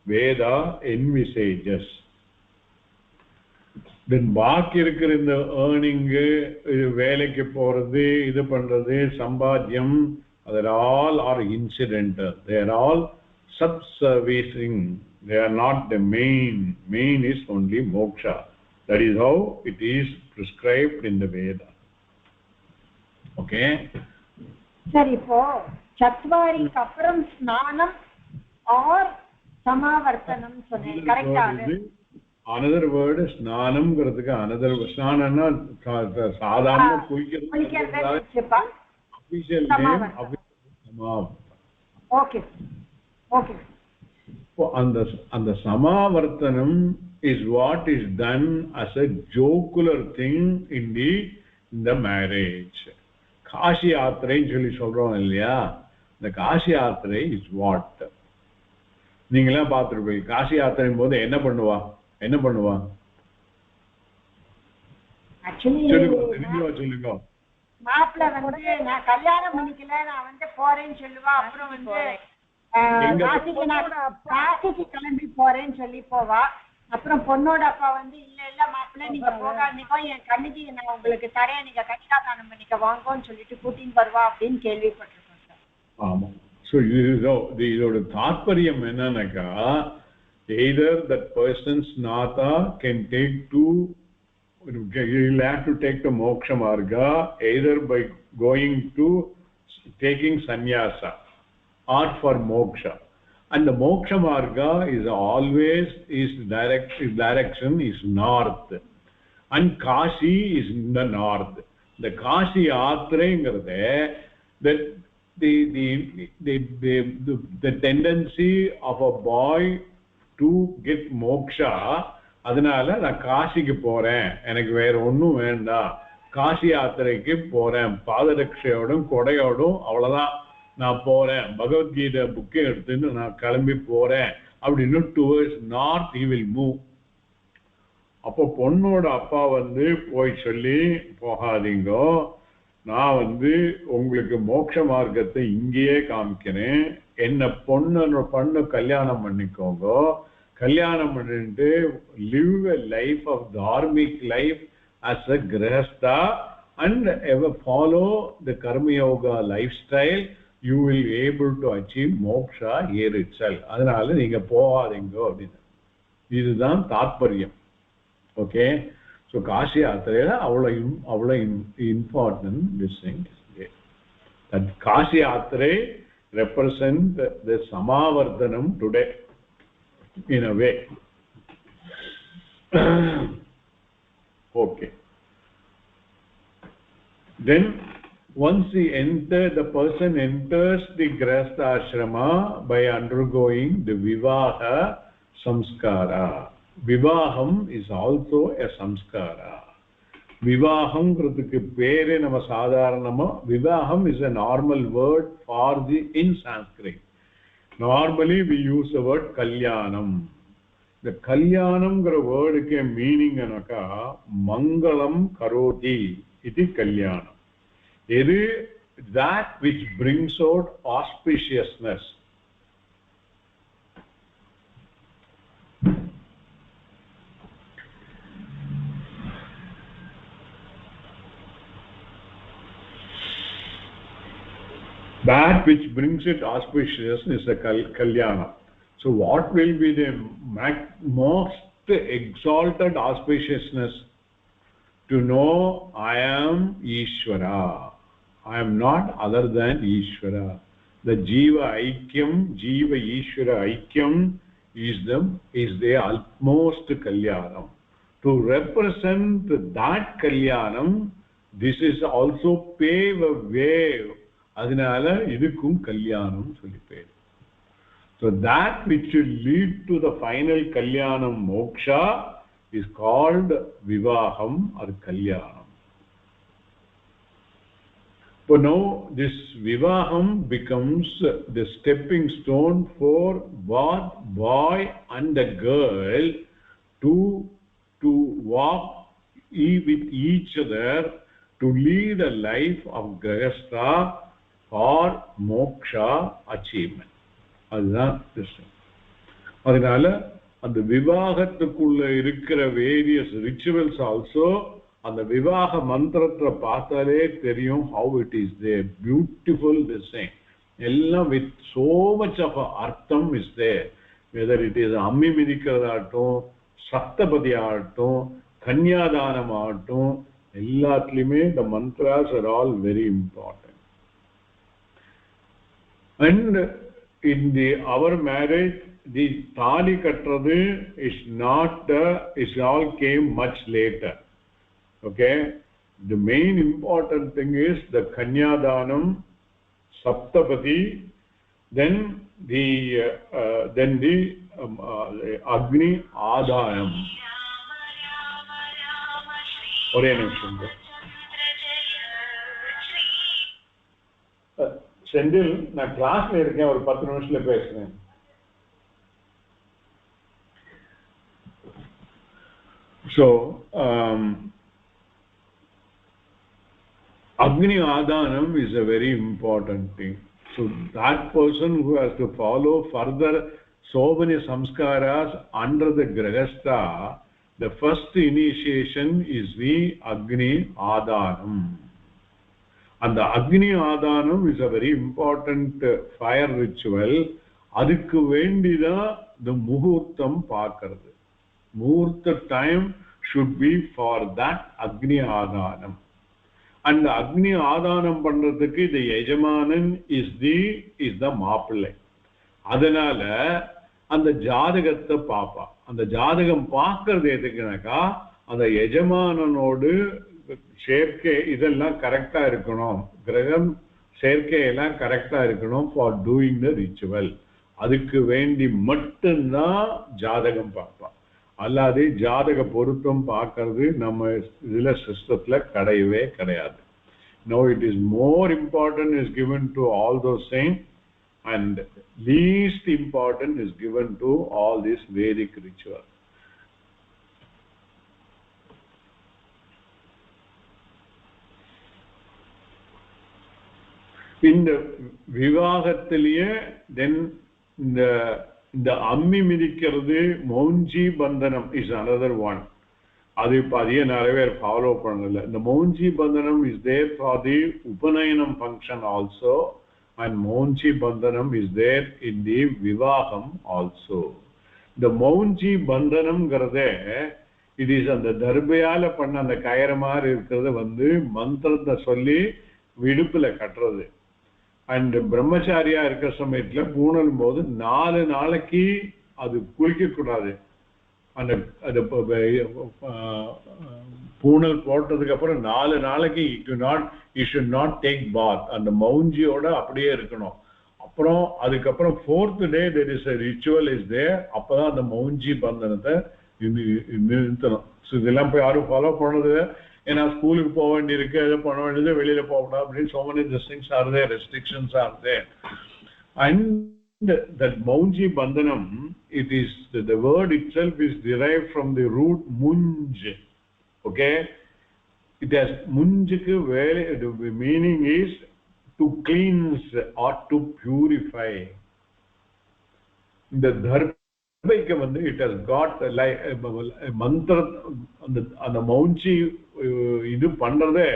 Veda envisages. Then பாக்கி இருக்கிற இந்த earning, வேலைக்கு போறது, இது பண்றது, சம்பாத்தியம், that all are incidental. They are all subservicing. They are not the main. Main is only moksha. That is how it is prescribed in the Veda. Okay?
சரி, இப்போ சத்வாரிக்கு அப்புறம் ஸ்நானம் ஆர் சமாவர்த்தனம் சொன்னேன், கரெக்டா?
another word is snanam ங்கிறதுக்கு another snanana சாதாரண குளிக்கிறது, official name samavartanam.
Okay.
அந்த samavartanam is what is done as a jocular thing in the marriage. Kashi யாத்திரைன்னு சொல்லி சொல்றோம் இல்லையா, இந்த காசி யாத்திரை is what? நீங்களாம் பார்த்துருப்பீங்க. காசி யாத்திரையும் போது என்ன பண்ணுவா? சொல்லுங்க.
மாப்பிள்ள வந்து நான் கல்யாணம் பண்ணிக்கல, நான் வந்து போறேன்னு சொல்லுவா. அப்புறம் வந்து காசிக்கு கிளம்பி போறேன்னு சொல்லி போவா. அப்புறம் பொண்ணோட அப்பா வந்து இல்ல மாப்பிள்ள நீங்க போகாதீங்க, என் கண்ணுக்கு நான் உங்களுக்கு தரேன், நீங்க கன்னிகாதானம் பண்ணிக்க வாங்கன்னு சொல்லிட்டு கூட்டின்னு வருவா அப்படின்னு கேள்விப்பட்டிருக்கோம் சார்.
ஆமா. So இதோட தாற்பயம் என்னன்னாக்கா, either that person's nata can take to, he'll have to take the moksha marga either by going to taking sannyasa or for moksha. And the moksha marga is always direction is north, and Kashi is in the north. The Kashi yatraingiradhe that the tendency of a boy to get moksha அதனால நான் காசிக்கு போறேன், எனக்கு வேற ஒன்றும் வேண்டாம், காசி யாத்திரைக்கு போறேன், பாதரட்சையோடும் கொடையோடும் அவ்வளவுதான் நான் போறேன், பகவத்கீதை புக்கை எடுத்துன்னு நான் கிளம்பி போறேன் அப்படின்னு towards north he will move. அப்போ பொண்ணோட அப்பா வந்து போய் சொல்லி, போகாதீங்கோ, நான் வந்து உங்களுக்கு மோட்ச மார்க்கத்தை இங்கேயே காமிக்கிறேன், என்ன பொண்ணு கல்யாணம் பண்ணிக்கோங்க, கல்யாணம் பண்ணிட்டு live a life of dharmic life as a grihastha and ever follow the karma yoga lifestyle, you will be able to achieve moksha here itself. அதனால நீங்க போகாதீங்க அப்படின்னு. இதுதான் தாற்பயம். ஓகே, ஸோ காசி யாத்திரையில அவ்வளோ important this thing. That Kashi யாத்திரை represent the சமாவர்த்தனம் today in a way. Okay, then once the person enters the grihastha ashrama by undergoing the vivaha samskara. Vivaham is also a samskara. Vivaham krudukku pere nama sadharanama, vivaham is a normal word for the in Sanskrit. Normally we use the word kalyanam. The kalyanam gra word ke meaning anaka mangalam karoti iti kalyanam. Edu that which brings out auspiciousness. That which brings it auspiciousness is a kalyana. So what will be the most exalted auspiciousness? To know I am Ishvara, I am not other than Ishvara. The Jiva Aikyam, Jiva Ishvara Aikyam is the utmost kalyanam. To represent that kalyanam, this is also pave a way. அதனால இதுக்கும் கல்யாணம் சொல்லி பேர். So that which will lead to the final kalyanam moksha is called vivaham or kalyanam. So now this vivaham becomes the stepping stone for both boy and the girl to walk with each other, to lead a life of grihastha or moksha achievement. அதுதான் விஷயம். அதனால அந்த விவாகத்துக்குள்ள இருக்கிற various rituals also அந்த விவாக மந்திரத்தை பார்த்தாலே தெரியும் how it is there, beautiful design, எல்லாம் with so much of அர்த்தம் is there, whether it is அம்மி மிதிக்கிறதாகட்டும், சப்தபதி ஆகட்டும், கன்யாதானம் ஆகட்டும், எல்லாத்துலேயுமே the mantras are all very important. And in our marriage, the thali kattradu is not is all came much later. Okay, the main important thing is the kanyadanam, saptapati, then the agni adanam. ஒரே நிமிஷம் செந்தில், நான் கிளாஸ்ல இருக்கேன், ஒரு 10 நிமிஷத்துல பேசுறேன். So Agni Adanam is a very important thing. So that person who has to follow further so many samskaras under the grihastha, the first initiation is the Agni Adanam. And the Agni Adanam is a very important fire ritual. Adukku vendida the muhurtam paakradhu. Muhurta time should be for that Agni Adanam. And the Agni Adanam பண்றதுக்கு the yajamanan is the மாப்பிள்ளை. அதனால அந்த ஜாதகத்தை பாப்பா. அந்த ஜாதகம் பார்க்கறது எதுக்குனாக்கா அந்த எஜமானனோடு சேர்க்கை இதெல்லாம் கரெக்டா இருக்கணும், கிரகம் சேர்க்கை எல்லாம் கரெக்டா இருக்கணும் ஃபார் டூயிங் த ரிச்சுவல். அதுக்கு வேண்டி மட்டும்தான் ஜாதகம் பார்ப்பா. அல்லாது ஜாதக பொருத்தம் பார்க்கறது நம்ம இதுல சிஸ்டத்துல கிடையவே கிடையாது. Now it is more important is given to all those things, and least important is given to all these Vedic rituals. இந்த விவாகத்திலேயே தென் இந்த அம்மி மிதிக்கிறது மௌஞ்சி பந்தனம் இஸ் அனதர் ஒன். அது இப்போ அதையே நிறைய பேர் ஃபாலோ பண்ணல. இந்த மௌஞ்சி பந்தனம் இஸ் தேர் ஃபார் தி உபநயனம் function also, and மௌஞ்சி Pandalam is there இன் தி விவாகம் ஆல்சோ. இந்த மௌஞ்சி பந்தனம்ங்கிறதே இட் இஸ் அந்த தர்பையால பண்ண அந்த கயிறு மாதிரி இருக்கிறது மந்திரத்தை சொல்லி விடுப்புல கட்டுறது. அண்ட் பிரம்மச்சாரியா இருக்கிற சமயத்துல பூணலும் போது 4 நாளைக்கு அது குளிக்க கூடாது. அந்த அது பூணல் போட்டதுக்கு அப்புறம் 4 நாளைக்கு யூ ஷுட் நாட் டேக் பாத். அந்த மௌஞ்சியோட அப்படியே இருக்கணும். அப்புறம் அதுக்கப்புறம் 4th day there is a ritual is there. அப்பதான் அந்த மௌஞ்சி பந்தனத்தை நிறுத்தணும். ஸோ இதெல்லாம் போய் யாரும் ஃபாலோ பண்ணது. ஏன்னா ஸ்கூலுக்கு போக வேண்டியிருக்கு, எதை பண்ண வேண்டியது, வெளியில போகக்கூடாது அப்படின்னு so many things are there, restrictions are there. And that Maunji Bandhanam, it is the word itself is derived from the root munj. Okay, it has munjku where the meaning is to cleanse or to purify. The dharmika it has got like mantra and the Maunji இது பண்றதே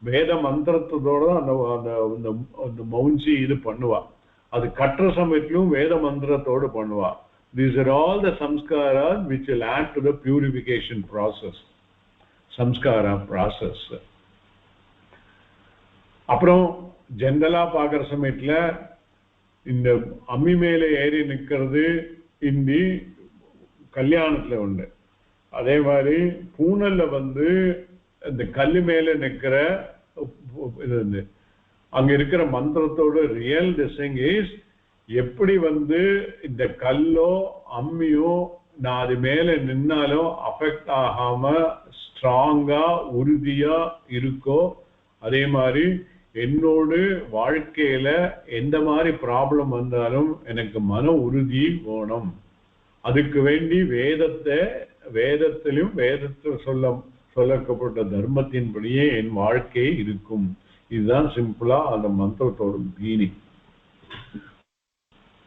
வேத மந்திரத்தோட அந்த மௌஞ்சி இது பண்ணுவா. அது கற்ற சமயத்திலும் வேத மந்திரத்தோடு பண்ணுவா. These are all the samskaras which will add to the purification process, samskara process. அப்புறம் ஜெனரலா பார்க்குற சமயத்துல இந்த அம்மி மேலே ஏறி நிற்கிறது இந்த கல்யாணத்துல உண்டு. அதே மாதிரி பூனல்ல இந்த கல்லு மேல நிற்கிற இது அங்க இருக்கிற மந்திரத்தோட ரியல் திசிங் இஸ் எப்படி இந்த கல்லோ அம்மியோ நான் அது மேல நின்னாலும் அஃபெக்ட் ஆகாம ஸ்ட்ராங்கா உறுதியா இருக்கோ, அதே மாதிரி என்னோடு வாழ்க்கையில எந்த மாதிரி ப்ராப்ளம் வந்தாலும் எனக்கு மன உறுதி வேணும். அதுக்கு வேண்டி வேதத்திலும் வேதத்தில் சொல்லப்பட்ட தர்மத்தின்படியே என் வாழ்க்கை இருக்கும். இதுதான் சிம்பிளா அந்த மந்திரத்தோட மீனிங்.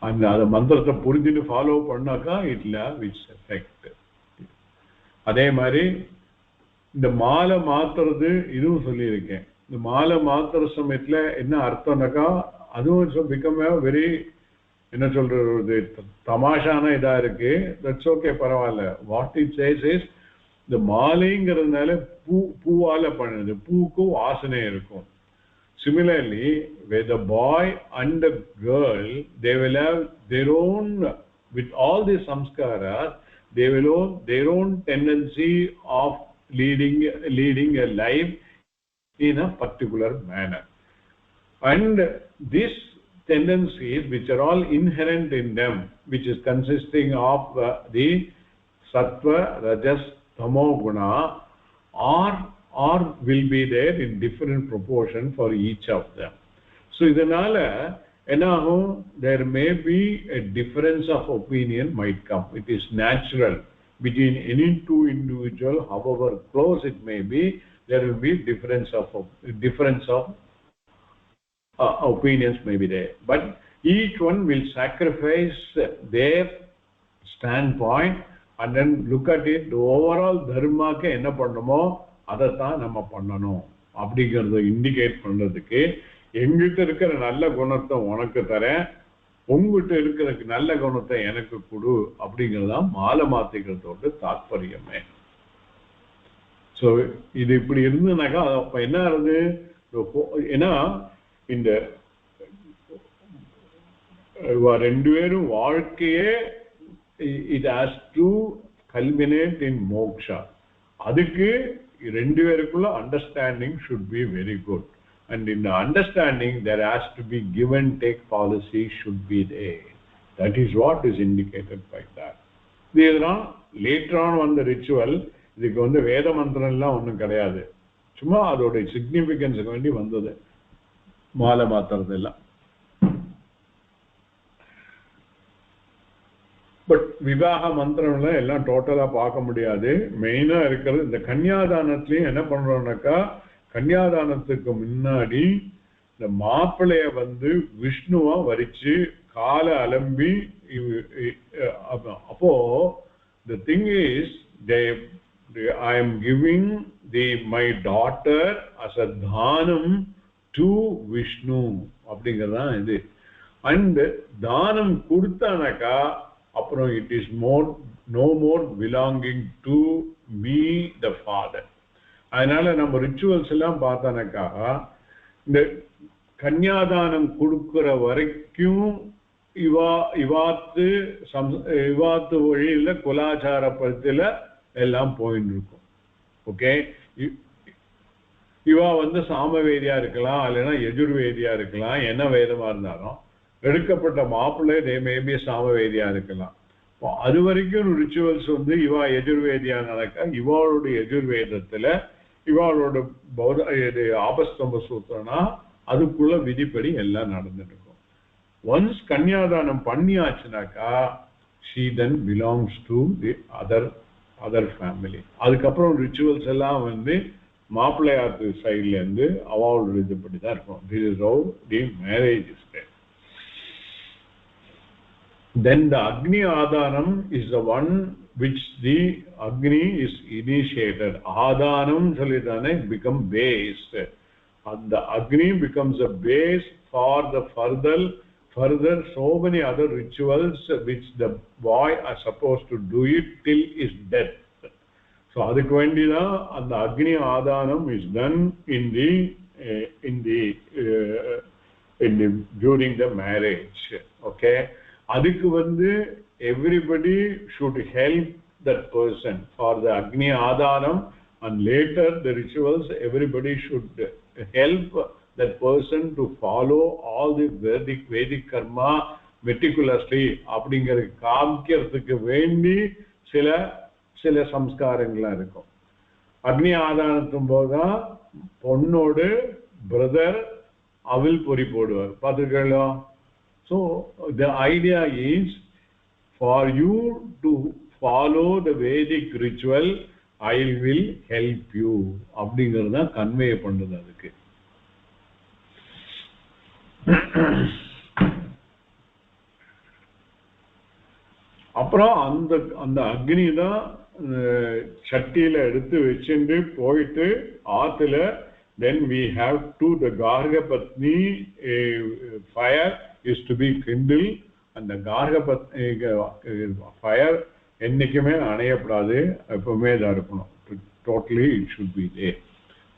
அந்த மந்திரத்தை புரிஞ்சுட்டு ஃபாலோ பண்ணாக்கா இட்ல விச் எஃபெக்ட். அதே மாதிரி இந்த மாலை மாத்துறது இதுவும் சொல்லியிருக்கேன். இந்த மாலை மாத்துற சமயத்துல என்ன அர்த்தம்னாக்கா அதுவும் பிகம் வெரி என்ன சொல்றது தமாஷான இதா இருக்கு. தட்ஸ் ஓகே, பரவாயில்ல. வாட் இட் சேஸ் இஸ் இந்த மாலைங்கிறதுனால பூவால பண்ணுது, பூக்கும் வாசனை இருக்கும். Similarly, where the boy and the girl, they will have their own, with all these samskaras, they will have their own tendency of leading a life in a particular manner. And this tendencies which are all inherent in them, which is consisting of the sattva, rajas, tamo guna, or will be there in different proportion for each of them. So idanala enahum there may be a difference of opinion might come. It is natural between any two individual, however close it may be, there will be difference of opinions may be there, but each one will sacrifice their standpoint and then look at it. The overall dharma ku enna pannumo adathaan nama pannanum அப்படிங்கறத indicate பண்றதுக்கு எங்கிட்ட இருக்கிற நல்ல குணத்தை உனக்கு தரேன், உங்ககிட்ட இருக்கிற நல்ல குணத்தை எனக்கு கொடு அப்படிங்கறதா மாலை மாத்திக்கிறதோட தாற்பயமே. சோ இது இப்படி இருந்தனாக்கா அப்ப என்ன ஆகுது, ஏன்னா இந்த ரெண்டு பேரும் வாழ்க்கையே it has to culminate in moksha. அதுக்கு ரெண்டு பேருக்குள்ள understanding should be very good, and in the understanding there has to be give and take policy should be there. That is what is indicated by that. இதெல்லாம் later on வந்த ritual. இதுக்கு வந்து வேத மந்திரம் எல்லாம் ஒன்றும் கிடையாது, சும்மா அதோட சிக்னிஃபிகன்ஸுக்கு வேண்டி வந்தது மாலை மாத்துறது எல்லாம். பட் விவாக மந்திரம்ல எல்லாம் டோட்டலா பார்க்க முடியாது. மெயினா இருக்கிறது இந்த கன்னியாதானத்திலையும் என்ன பண்றோம்னாக்கா, கன்னியாதானத்துக்கு முன்னாடி இந்த மாப்பிள்ளைய வந்து விஷ்ணுவா வரிச்சு காலை அலம்பி, அப்போ the thing is I am giving my daughter as a dhanam to Vishnu அப்படிங்கறதான் இது. and தானம் கொடுத்தானக்கா அப்புறம் it is no more belonging to me the father. அதனால நம்ம ரிச்சுவல்ஸ் எல்லாம் பார்த்தானக்கா இந்த கன்னியாதானம் கொடுக்கிற வரைக்கும் இவாத்து வழியில குலாச்சாரப்பத்தில எல்லாம் போயின்னு இருக்கும். ஓகே, இவா வந்து சாமவேதியா இருக்கலாம், இல்லைன்னா யஜுர்வேதியா இருக்கலாம், என்ன வேதமா இருந்தாலும் எடுக்கப்பட்ட மாப்பிள்ளை மேபி சாமவேதியா இருக்கலாம். அது வரைக்கும் ரிச்சுவல்ஸ் வந்து இவா எஜுர்வேதியா நடக்க, இவாளுடைய எஜுர்வேதத்துல இவாளோட ஆபஸ்தம்ப சூத்திரனா அதுக்குள்ள விதிப்படி எல்லாம் நடந்துட்டு இருக்கும். ஒன்ஸ் கன்னியாதானம் பண்ணியாச்சுனாக்கா she then belongs to the other family. அதுக்கப்புறம் ரிச்சுவல்ஸ் எல்லாம் வந்து மாப்பிள்ளையாத்து சைட்ல இருந்து அவளோட இதுபடி தான் இருக்கும். this is how the marriage is there. then the Agni Adhanam is the one which the Agni is initiated. Adhanam solidane become base, and the Agni becomes a base for the further so many other rituals which the boy are supposed to do it till his death. so adukku vendida and the Agni Adhanam is done in the during the marriage. okay, adukku vandu everybody should help that person for the Agni Adhanam, and later the rituals everybody should help that person to follow all the Vedic karma meticulously. அப்படிங்கறது காமிக்கிறதுக்கு வேண்டி சில சம்ஸ்காரங்களா இருக்கும். அக்னி ஆதானத்தும் போதுதான் பொண்ணோட brother அவில் பொறி போடுவார், பார்த்துருக்கீங்களா? so the idea is for you to follow the Vedic ritual, I will help you அப்படிங்கறது தான் கன்வே பண்றது. அதுக்கு அப்புறம் அந்த அக்னி தான் சட்டியில எடுத்து வச்சுட்டு போயிட்டு ஆத்துல, then we have to the Gargapatni fire is to be kindled, and the Gargapatni fire என்னைக்குமே அணையப்படாது, எப்பவுமே தான் இருக்கணும். totally it should be there.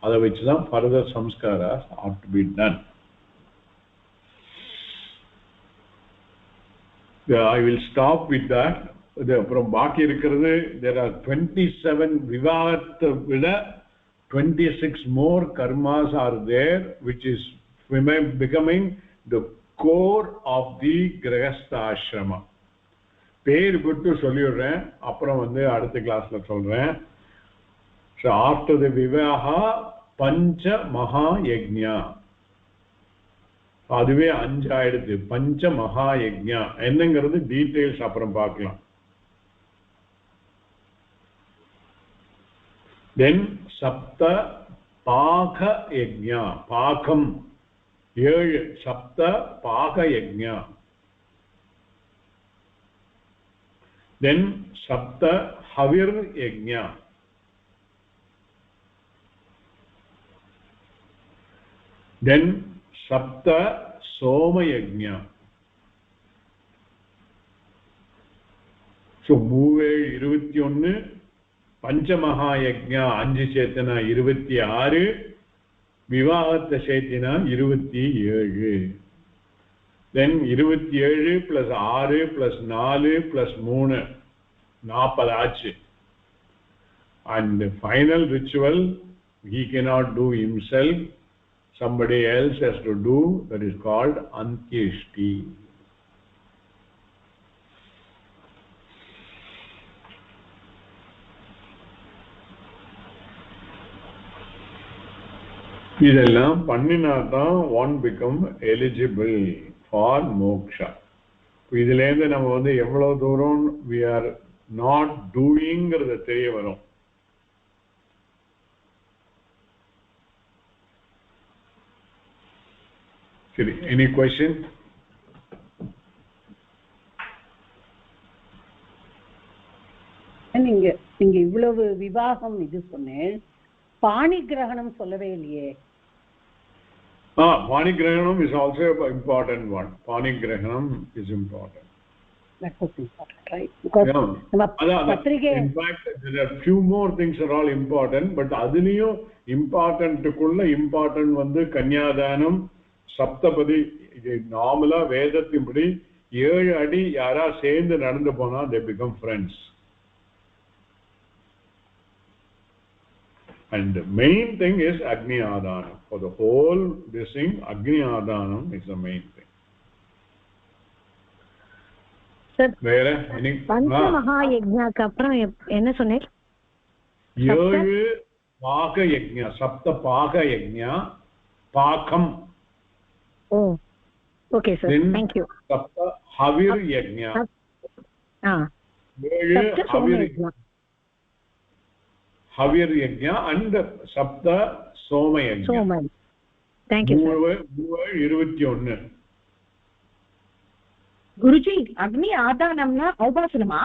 அதை வச்சுதான் further samskaras ought to be done. I will stop with that. அப்புறம் பாக்கி இருக்கிறது there are 27 விவாகத்தை விட 26 more karmas are there which is becoming the core of the grihastha ashrama. பேர் விட்டு சொல்லிடுறேன், அப்புறம் வந்து அடுத்த கிளாஸ்ல சொல்றேன். so after the vivaha pancha maha yajna, அதுவே 5 ஆயிடுது. பஞ்ச மகா யஜ்ஞா என்னங்கிறது டீடைல்ஸ் அப்புறம் பார்க்கலாம். then சப்த பாக யஜ்ஞா, பாகம் 7, சப்த பாக யஜ்ஞா. then சப்த ஹவிர் யஜ்ஞா. then சப்த சோம yajna. so 21, பஞ்சமகா yajna 5 Chethana 26, விவாகத்தை சேத்தினா 27. then 27 plus 6 plus 4 plus 3 40 ஆச்சு. and the final ritual he cannot do himself, somebody else has to do, that is called Antyeshti. இதெல்லாம் பண்ணினா தான் one become eligible for moksha. இதிலேருந்து நம்ம வந்து எவ்வளவு தூரம் we are not doingங்கிறது தெரிய வரும். சரி, any question?
நீங்க இவ்வளவு விவாகம் இது சொன்னேன், பாணி கிரகணம் சொல்லவே இல்லையே.
Pani Grahanam is also an important one. Pani Grahanam is important.
That was important, right? Because
in fact, there are few more things are all important, but adiliyum important kulla important vandu Kanyadanam, Saptapadi, normala Vedathipadi 7 adi yara சேர்ந்து நடந்து போனா they become friends. And the main thing is Agni Adhanam. For the whole this thing, Agni Adhanam is the main thing.
Sir,
வேற any
பஞ்ச மகா யஜ்ஞாக்கு அப்புறம் என்ன சொன்னீர்?
7 பாக யஜ்ஞா, சப்த பாக யஜ்ஞா, பாகம்.
Oh, okay sir, thank you.
சப்த ஹவிர் yajna. 7 ஹவிர் Havir Yajna and Sapta Soma Yajna.
Soma. Thank you, sir.
21.
Guruji, Agni Adhanamna Aubasanama?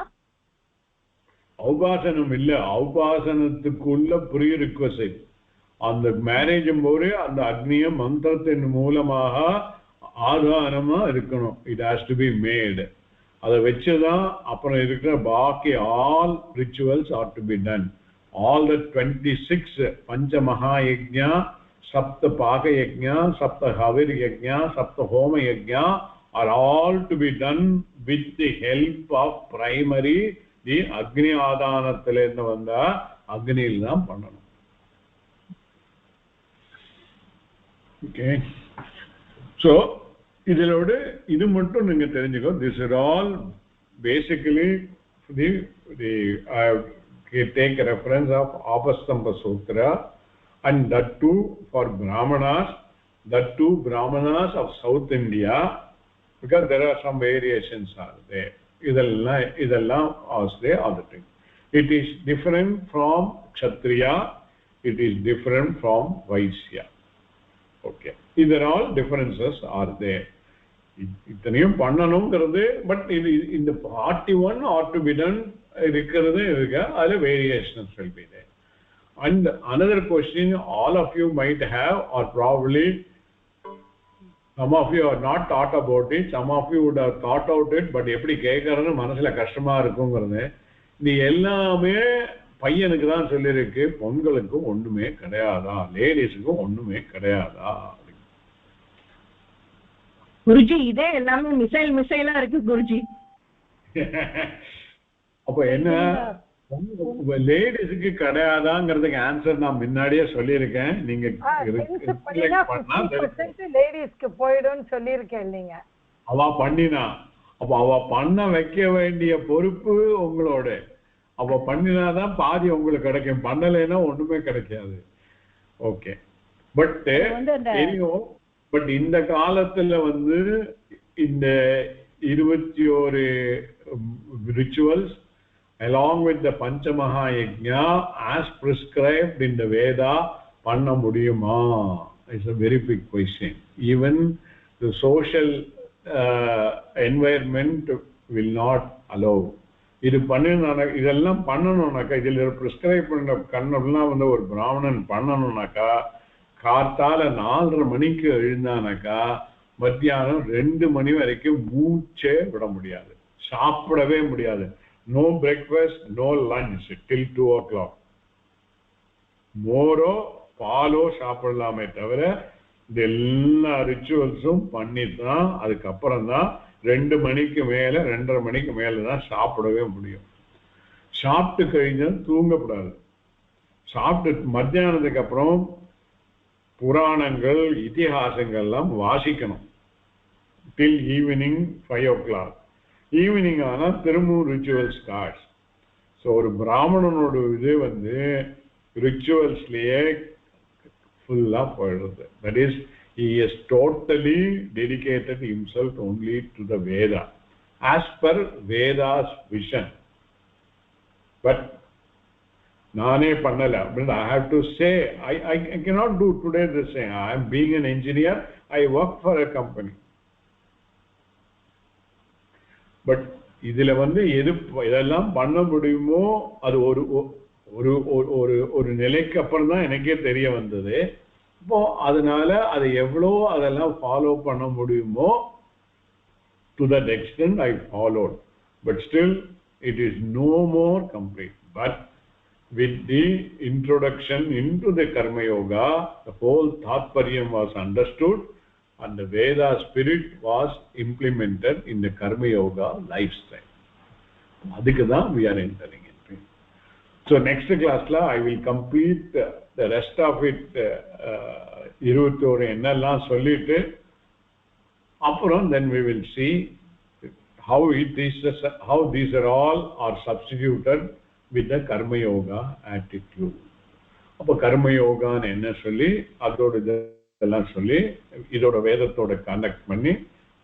Aubasanam illa, Aubasanathukulla prerequisite. On the marriage போது அந்த அக்னிய மந்திரத்தின் மூலமாக ஆதானமா இருக்கணும். It has to be made. அதை வச்சுதான் அப்புறம் இருக்கிற பாக்கி all rituals are to be done. All the 26 Pancha Maha Yajna, Sapta Paga Yajna, Sapta Havir Yajna, Sapta Homa Yajna are all to be done with the help of primary the Agni Adhanathilendra vanda Agni illam pananum. Okay. So idilodu idu mattum neenga therinjukko, this is all basically the take a reference of Apastamba Sutra, and that too for Brahmanas, that too Brahmanas of South India, because there are some variations are there. Idella as they are the thing. It is different from Kshatriya, it is different from Vaishya. Okay, these are all differences are there. இத்தனையும் பண்ணணும்ங்கிறது, but in the 41 ought to be done இருக்கிறது இருக்கு, அதுல variations will be there. And another question all of you might have, or probably some of you are not thought about it, some of you would have thought out it, but எப்படி கேட்கறதுன்னு மனசுல கஷ்டமா இருக்குங்கிறது, இது எல்லாமே பையனுக்கு தான் சொல்லியிருக்கு, பொண்களுக்கும் ஒண்ணுமே கிடையாதா, லேடிஸுக்கும் ஒண்ணுமே கிடையாதா?
குருஜி இதே எல்லாமே மிசைலா இருக்கு குருஜி.
அப்ப என்ன லேடிஸுக்கு கிடையாதாங்கிறதுக்கு ஆன்சர் நான் முன்னாடியே சொல்லியிருக்கேன். நீங்க
லேடிஸ்க்கு போயிடும் சொல்லியிருக்கேன் இல்லைங்க.
அவ பண்ணினா, அப்ப அவ பண்ண வைக்க வேண்டிய பொறுப்பு உங்களோட. அவ பண்ணினாதான் பாதி உங்களுக்கு கிடைக்கும், பண்ணலைன்னா ஒண்ணுமே கிடைக்காது. ஓகே, பட் இந்த காலத்துல வந்து இந்த 21 rituals along with the Panchamaha Yajna as prescribed in the Veda panna mudiyuma? It's a very big question. Even the social environment will not allow. இதெல்லாம் பண்ணணும்னாக்கா, இதில் பிரிஸ்கிரைப் பண்ண கண்ணெல்லாம் வந்து ஒரு பிராமணன் பண்ணணும்னாக்கா, காத்தால 4:30 மணிக்கு எழுந்தானாக்கா மத்தியானம் 2 மணி வரைக்கும் மூச்சே விட முடியாது, சாப்பிடவே முடியாது. No breakfast, no lunch till 2 o'clock. மோரோ பாலோ சாப்பிடலாமே தவிர இந்த எல்லா ரிச்சுவல்ஸும் பண்ணித்தான் அதுக்கப்புறம் தான் 2 மணிக்கு மேல 2:30 மணிக்கு மேல தான் சாப்பிடவே முடியும். சாப்பிட்டு கழிஞ்சால் தூங்கக்கூடாது. சாப்பிட்டு மத்தியானத்துக்கு அப்புறம் புராணங்கள் இதிகாசங்கள்லாம் வாசிக்கணும் till evening 5 o'clock. ஈவினிங் ஆனால் திரும்பவும் ரிச்சுவல் ஸ்டார்ட்ஸ். ஸோ ஒரு பிராமணனோட இது வந்து ரிச்சுவல்ஸ்லேயே full போயிடுது. That is, he is totally dedicated himself only to the Veda as per Veda's vision. But நானே பண்ணல. I have to say, I cannot do today the same. I am being an engineer, I work for a company. But இதுல இதெல்லாம் பண்ண முடியுமோ அது ஒரு ஒரு ஒரு ஒரு நிலைக்கு அப்புறம் தான் எனக்கே தெரிய வந்தது. இப்போ அதனால அதை எவ்வளோ அதெல்லாம் ஃபாலோ பண்ண முடியுமோ to that extent I followed, but still it is no more complete. But with the introduction into the Karma Yoga, the whole Tatparyam was understood and the Veda spirit was implemented in the Karma Yoga lifestyle. Adhikku dhaan we are entering into. So next class la I will complete the rest of it. 21 என்னெல்லாம் சொல்லிட்டு அப்புறம் then we will see how these are all are substituted with the Karma Yoga attitude. அப்போ Karma Yoga என்ன சொல்லி அதோட இதெல்லாம் சொல்லி இதோட வேதத்தோட கனெக்ட் பண்ணி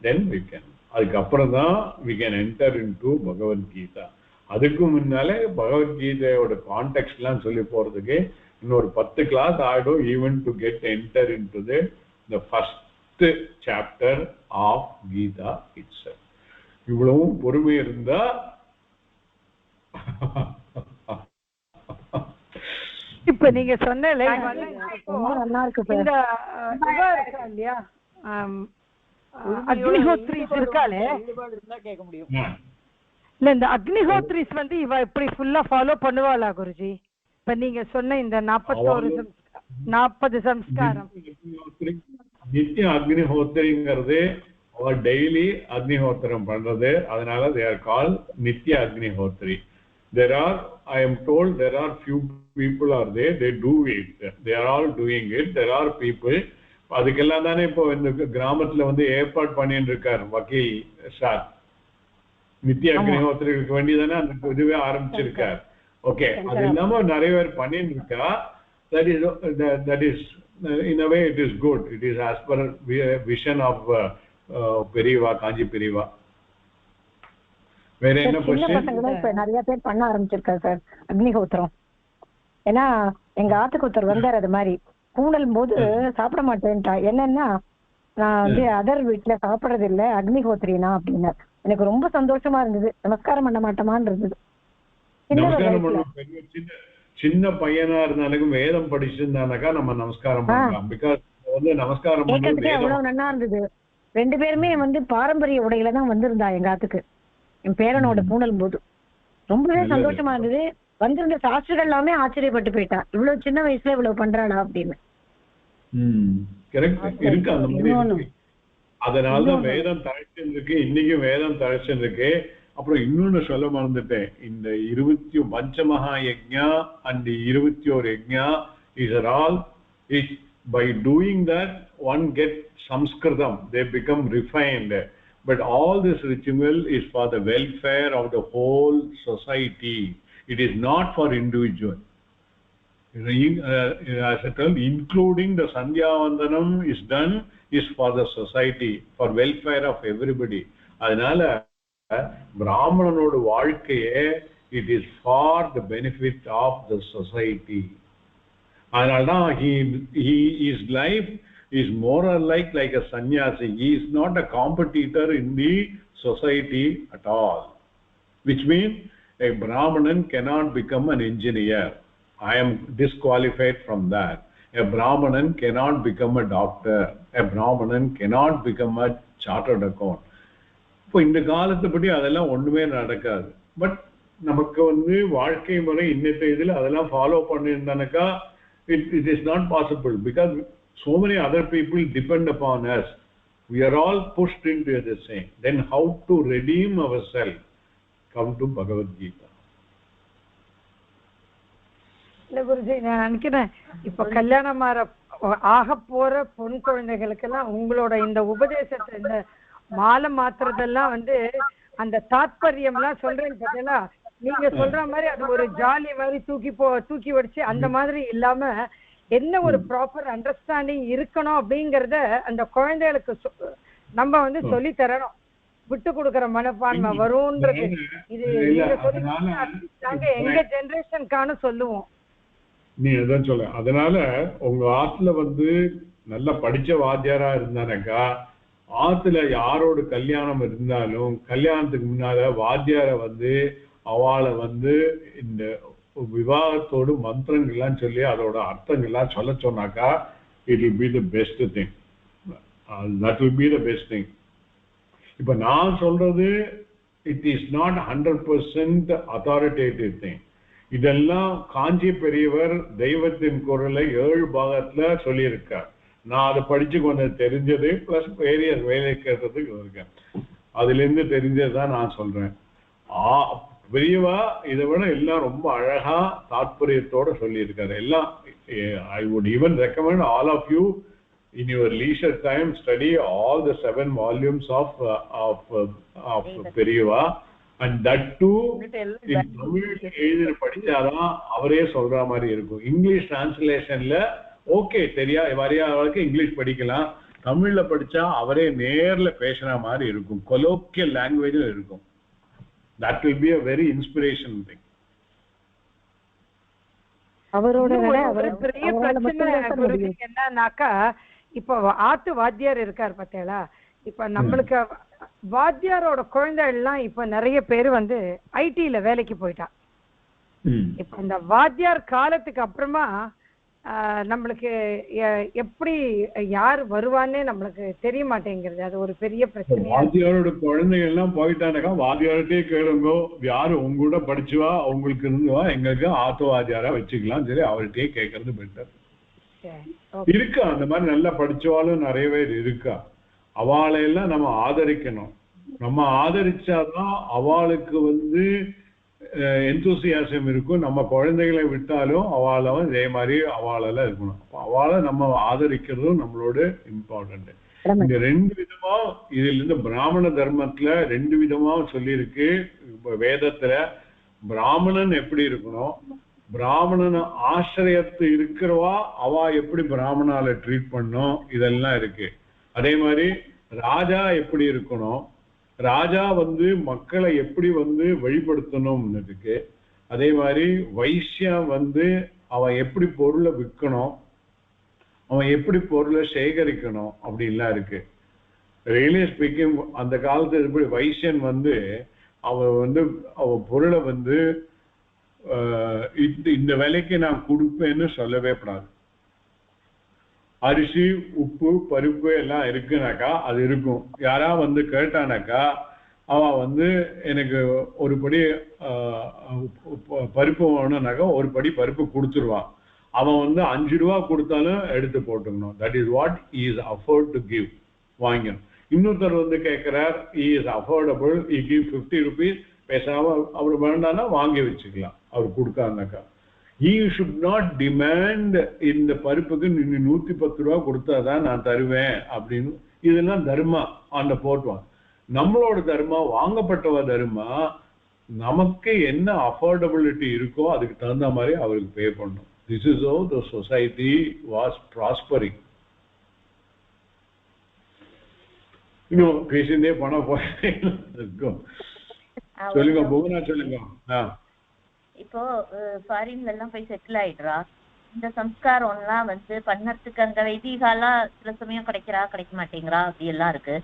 then we can அதுக்கப்புறம் தான் we can enter into Bhagavad Gita. அதுக்கு முன்னாலே பகவத் கீதையோட கான்டெக்ஸ்ட் எல்லாம் சொல்லி போறதுக்கு இன்னொரு 10 கிளாஸ் ஆயிடும் even to get enter into the first chapter of Gita itself. இவ்வளவும் பொறுமை இருந்தா
இப்ப நீங்க சொன்னல இந்த இல்லையா அக்னிஹோத்ரிஸ் இருக்காளே
கேட்க முடியும்.
இல்ல இந்த அக்னிஹோத்ரிஸ் இவ இப்படி ஃபுல்லா ஃபாலோ பண்ணுவாளா குருஜி? இப்ப நீங்க சொன்ன இந்த 40 சம்ஸ்காரம்
நித்திய அக்னிஹோத்திரிங்கிறது அவர் டெய்லி அக்னிஹோத்திரம் பண்றது. அதனால they are called நித்திய Agnihotri. There are, I am told, there are few people are there, they do it, they are all doing it. There are people, அதுக்கெல்லாம் தானே இப்போ இந்த கிராமத்துல ஏற்பாடு பண்ணிட்டு இருக்கார் வக்கீல் சார். நித்திய அக்னிஹோத்திரிகளுக்கு வேண்டி தானே அந்த இதுவே ஆரம்பிச்சிருக்கார். ஓகே, அது இல்லாம நிறைய பேர் பண்ணிட்டு இருக்கா. that is in a way it is good. It is as per vision of பெரியவா, காஞ்சி பெரியவா. வேற என்ன
இப்ப நிறைய பேர் பண்ண ஆரம்பிச்சிருக்காரு சார் அக்னிஹோத்திரம். ஏன்னா எங்க ஆத்துக்கு ஒருத்தர் வந்தார், அது மாதிரி பூனல் போது சாப்பிட மாட்டேன்ட்டா. என்னன்னா நான் அதர் வீட்டுல சாப்பிடறது இல்ல, அக்னிஹோத்திரினா அப்படின்னா எனக்கு ரொம்ப சந்தோஷமா இருந்தது. நமஸ்காரம் பண்ண மாட்டோமான்னு இருந்தது.
சின்ன பையனா இருந்தாலும் வேதம் படிச்சிருந்தானாக்கா நம்ம நமஸ்காரம் பண்ணலாம். பிகாஸ் நமஸ்காரம்
அவ்வளவு நல்லா இருந்தது. 2 பேருமே பாரம்பரிய உடையில தான் வந்திருந்தா எங்க ஆத்துக்கு, என் பேரனோட பூனல் போது. ரொம்பவே சந்தோஷமா இருந்தது. வந்திருந்த சாஸ்திரிகள் எல்லாமே ஆச்சரியப்பட்டு போயிட்டா, இவ்வளவு சின்ன வயசுல இவ்வளவு பண்றாளா அப்படின்னு.
அதனாலதான் வேதம் தழைச்சிருக்கு, இன்னைக்கும் வேதம் தழைச்சிருக்கு. அப்புறம் இன்னொன்னு சொல்ல மறந்துட்டேன். இந்த 20 பஞ்சமகா yajna and 21 yajna are all by doing that one gets Sanskritam, they become refined. But all this ritual is for the welfare of the whole society. It is not for individual. As I told, including the Sandhya Vandanam is done is for the society, for welfare of everybody. அதனால பிராமணனோட வாழ்க்கையே it is for the benefit of the society. அதனால்தான் his life is more or like a sannyasi. He is not a competitor in the society at all, which means a Brahmanan cannot become an engineer. I am disqualified from that. A Brahmanan cannot become a doctor. A Brahmanan cannot become a chartered accountant. இப்போ இந்த காலத்துப்படி அதெல்லாம் ஒண்ணுமே நடக்காது. But நமக்கு வாழ்க்கை முறை இன்னத்த இதுல அதெல்லாம் follow பண்ணியிருந்தானக்கா it is not possible, because so many other people depend upon us. We are all pushed into the same. Then how to redeem ourselves? Come to Bhagavad Gita.
இல்ல குருஜி, நான் நினைக்கிறேன் இப்ப கல்யாணம் ஆக போற பொன் குழந்தைகளுக்கெல்லாம் உங்களோட இந்த உபதேசத்தை, இந்த மாலை மாத்துறதெல்லாம் அந்த தாத்பரியம் எல்லாம் சொல்றேன்னு பார்த்தீங்களா, நீங்க சொல்ற மாதிரி அது ஒரு ஜாலி மாதிரி தூக்கி வச்சு அந்த மாதிரி இல்லாம என்ன ஒரு ப்ராப்பர் அண்டர்ஸ்டாண்டிங் இருக்கணும் அப்படிங்கறத அந்த குழந்தைகளுக்கு நம்ம வந்து சொல்லி தரணும். விட்டு கொடுக்கிற மனப்பான்மை வரும்ன்றது இது நாங்க எங்க ஜெனரேஷனுக்கான சொல்லுவோம்.
நீ அதான் சொல்ல. அதனால உங்க ஆத்துல வந்து நல்லா படிச்ச வாத்தியாரா இருந்தானாக்கா ஆத்துல யாரோட கல்யாணம் இருந்தாலும் கல்யாணத்துக்கு முன்னால வாத்தியார வந்து அவளை வந்து இந்த விவாகத்தோடு மந்திரங்கள்லாம் சொல்லி அதோட அர்த்தங்கள்லாம் சொல்ல சொன்னாக்கா it will be the best thing. That will be the best thing. இப்ப நான் சொல்றது it is not 100% authoritative thing. இதெல்லாம் காஞ்சி பெரியவர் தெய்வத்தின் குரலை 7 பாகத்துல சொல்லியிருக்கார். நான் அதை படிச்சு கொஞ்சம் தெரிஞ்சது பிளஸ் வேலை கேட்டதுக்கு இருக்கேன். அதுல இருந்து தெரிஞ்சதுதான் நான் சொல்றேன். பெரியவா இதை விட எல்லாம் ரொம்ப அழகா தாற்பயத்தோட சொல்லியிருக்காரு. எல்லாம் I would even recommend all of you in your leisure time study all the 7 volumes of பெரியவா, and that too in Tamil எழுதி படிச்சாதான் அவரே சொல்ற மாதிரி இருக்கும். இங்கிலீஷ் டிரான்ஸ்லேஷன்ல ஓகே தெரியா வரையாளருக்கு இங்கிலீஷ் படிக்கலாம், தமிழ்ல படிச்சா அவரே நேர்ல பேசுற மாதிரி இருக்கும், கொலோக்கியல் லாங்குவேஜ்ல இருக்கும். That will be a very inspirational thing.
அவரோட பெரிய பிரச்சனை என்னன்னாக்கா இப்ப ஆத்து வாத்தியார் இருக்கார் பார்த்தீங்களா, இப்ப நம்மளுக்கு வாத்தியாரோட குழந்தைகள்லாம் இப்ப நிறைய பேர் வந்து ஐடில வேலைக்கு போயிட்டா. இப்ப இந்த வாத்தியார் காலத்துக்கு அப்புறமா நம்மளுக்கு எப்படி யார் வருவான்னே நம்மளுக்கு தெரிய மாட்டேங்கிறது. அது ஒரு பெரிய பிரச்சனை.
வாத்தியாரோட குழந்தைகள் எல்லாம் போயிட்டானாக்கா வாத்தியார்கிட்டே கேளுங்க, யாரு உங்க கூட படிச்சுவா உங்களுக்கு இருந்துவா எங்களுக்கு ஆத்தோ வாத்தியாரா வச்சுக்கலாம், சரி அவர்கிட்டயே கேட்கறது பெட்டர். இருக்கா அந்த மாதிரி நல்லா படிச்சவாலும் நிறைய பேர் இருக்கா. அவளையெல்லாம் நம்ம ஆதரிக்கணும். நம்ம ஆதரிச்சாதான் அவளுக்கு வந்து எந்தூசியாசம் இருக்கும். நம்ம குழந்தைகளை விட்டாலும் அவளும் இதே மாதிரி அவளெல்லாம் இருக்கணும். அவளை நம்ம ஆதரிக்கிறதும் நம்மளோட இம்பார்ட்டன்ட். இந்த 2 விதமா இதுல இருந்து பிராமண தர்மத்துல 2 விதமா சொல்லியிருக்கு வேதத்துல. பிராமணன் எப்படி இருக்கணும், பிராமணன் ஆசிரியத்து இருக்கிறவா அவ எப்படி பிராமணால ட்ரீட் பண்ணும், இதெல்லாம் இருக்கு. அதே மாதிரி ராஜா எப்படி இருக்கணும், ராஜா வந்து மக்களை எப்படி வந்து வழிபடுத்தணும்னதுக்கு. அதே மாதிரி வைசியம் வந்து அவன் எப்படி பொருளை விற்கணும், அவன் எப்படி பொருளை சேகரிக்கணும் அப்படின்லாம் இருக்கு. ரியலி ஸ்பீக்கிங் அந்த காலத்துல எப்படி வைசியன் வந்து அவன் வந்து அவன் பொருளை வந்து இந்த விலைக்கு நான் கொடுப்பேன்னு சொல்லவே கூடாது. அரிசி உப்பு பருப்பு எல்லாம் இருக்குனாக்கா அது இருக்கும். யாரா வந்து கேட்டானாக்கா அவன் வந்து எனக்கு ஒரு படி பருப்பு வேணும்னாக்கா ஒரு படி பருப்பு கொடுத்துருவான். அவன் வந்து 5 ரூபா கொடுத்தாலும் எடுத்து போட்டுக்கணும். That is what he is afford to give. வாங்கணும். இன்னொருத்தர் வந்து கேட்கிறார், he is affordable, he give 50 rupees, பேசாம அவர் வேண்டாம்னா வாங்கி வச்சுக்கலாம் அவர் கொடுக்காருனாக்கா. he should not demand இந்த பருப்புக்கு நீ 110 ரூபா கொடுத்தாதான் நான் தருவேன் அப்படின்னு. இதெல்லாம் தர்மா அந்த போட்டுவான். நம்மளோட தர்மா வாங்கப்பட்டவ தர்மா நமக்கு என்ன அஃபோர்டபிலிட்டி இருக்கோ அதுக்கு தகுந்த மாதிரி அவருக்கு பே பண்ணணும். This is how the society was prospering. இன்னும் பேசிண்டே போனா போயிருக்கும். சொல்லுங்க புவனா சொல்லுங்க.
இப்போ ஃபாரின்ல எல்லாம் போய் செட்டில் ஆயிடுறா, இந்த சம்ஸ்காரம்லாம் வந்து பண்ணறதுக்கு அங்க வைதிகாலா சில சமயம் கிடைக்க மாட்டேங்கிறா, அப்படி எல்லாம் இருக்கு.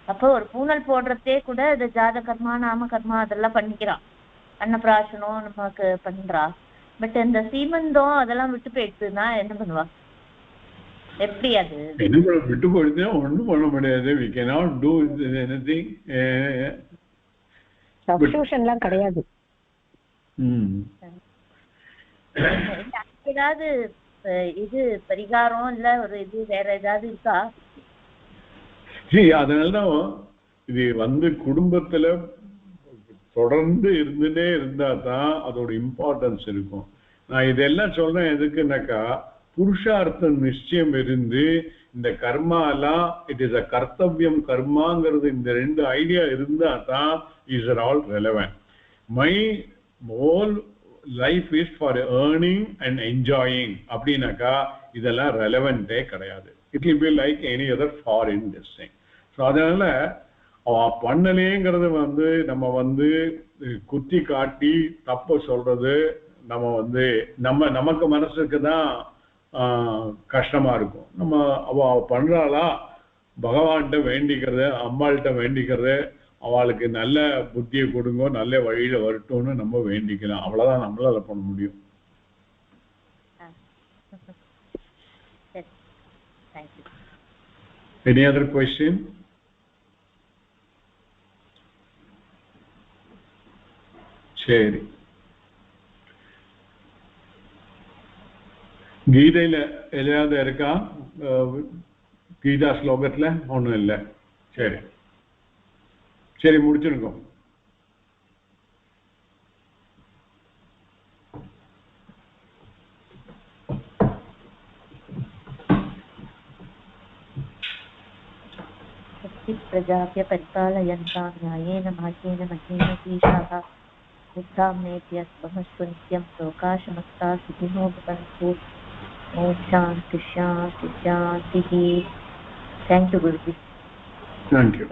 அப்போ ஒரு பூனல் போடுறதே கூட இது ஜாத கர்மா நாம கர்மா அதெல்லாம் பண்ணிக்கிறான், அன்னப்பிராசனம் நமக்கு பண்றா. பட் இந்த சீமந்தம் அதெல்லாம் விட்டு போயிடுச்சுன்னா என்ன பண்ணுவா, எப்படி அது
விட்டு போயிடுச்சு? ஒன்றும் பண்ண முடியாது. we cannot do anything.
சப்ஸ்டிடியூஷன்லாம் கிடையாது.
ஏதாவது இது பரிகாரம் இல்ல ஒரு இது வேற ஏதாவது இருக்கா?
அதனாலதான் இது வந்து குடும்பத்துல தொடர்ந்து இருந்துட்டே இருந்தா தான் அதோட இம்பார்ட்டன்ஸ் இருக்கும். நான் இதெல்லாம் சொல்றேன் எதுக்குன்னாக்கா, புருஷார்த்தம் நிச்சயம் இருந்து இந்த கர்மா எல்லாம் இட் இஸ் அ கர்த்தவியம் கர்மாங்கிறது இந்த 2 ஐடியா இருந்தா தான் is are all relevant. My whole life is for earning and enjoying அப்படின்னாக்கா இதெல்லாம் ரெலவெண்டே கிடையாது. It will be like any other foreign this thing. So அதனால அவ பண்ணலேங்கிறது வந்து நம்ம வந்து குத்தி காட்டி தப்ப சொல்றது நம்ம வந்து நமக்கு மனசுக்கு தான் கஷ்டமா இருக்கும். நம்ம அவ பண்றாளா பகவான்கிட்ட வேண்டிக்கிறது, அம்மாள்கிட்ட வேண்டிக்கிறது, அவளுக்கு நல்ல புத்தியை கொடுங்க, நல்ல வழியில வரட்டும்னு நம்ம வேண்டிக்கலாம். அவ்வளவுதான் நம்மளால பண்ண முடியும். Any other question? சரி, கீதையில எதாவது இருக்கா? கீதா ஸ்லோகத்துல ஒண்ணும் இல்லை. சரி சரி, முடிச்சிருக்கோம்.
प्रजाभ्य परिपालयन्तां न्यायेन मार्गेण मह्येन ईशाः उत्थाम्नेभ्यः स्वमस्तु नित्यं लोकाशमस्ता सुखिनो भवन्तु. ओम शांति शांति शांति. Thank you guruji.
Thank you.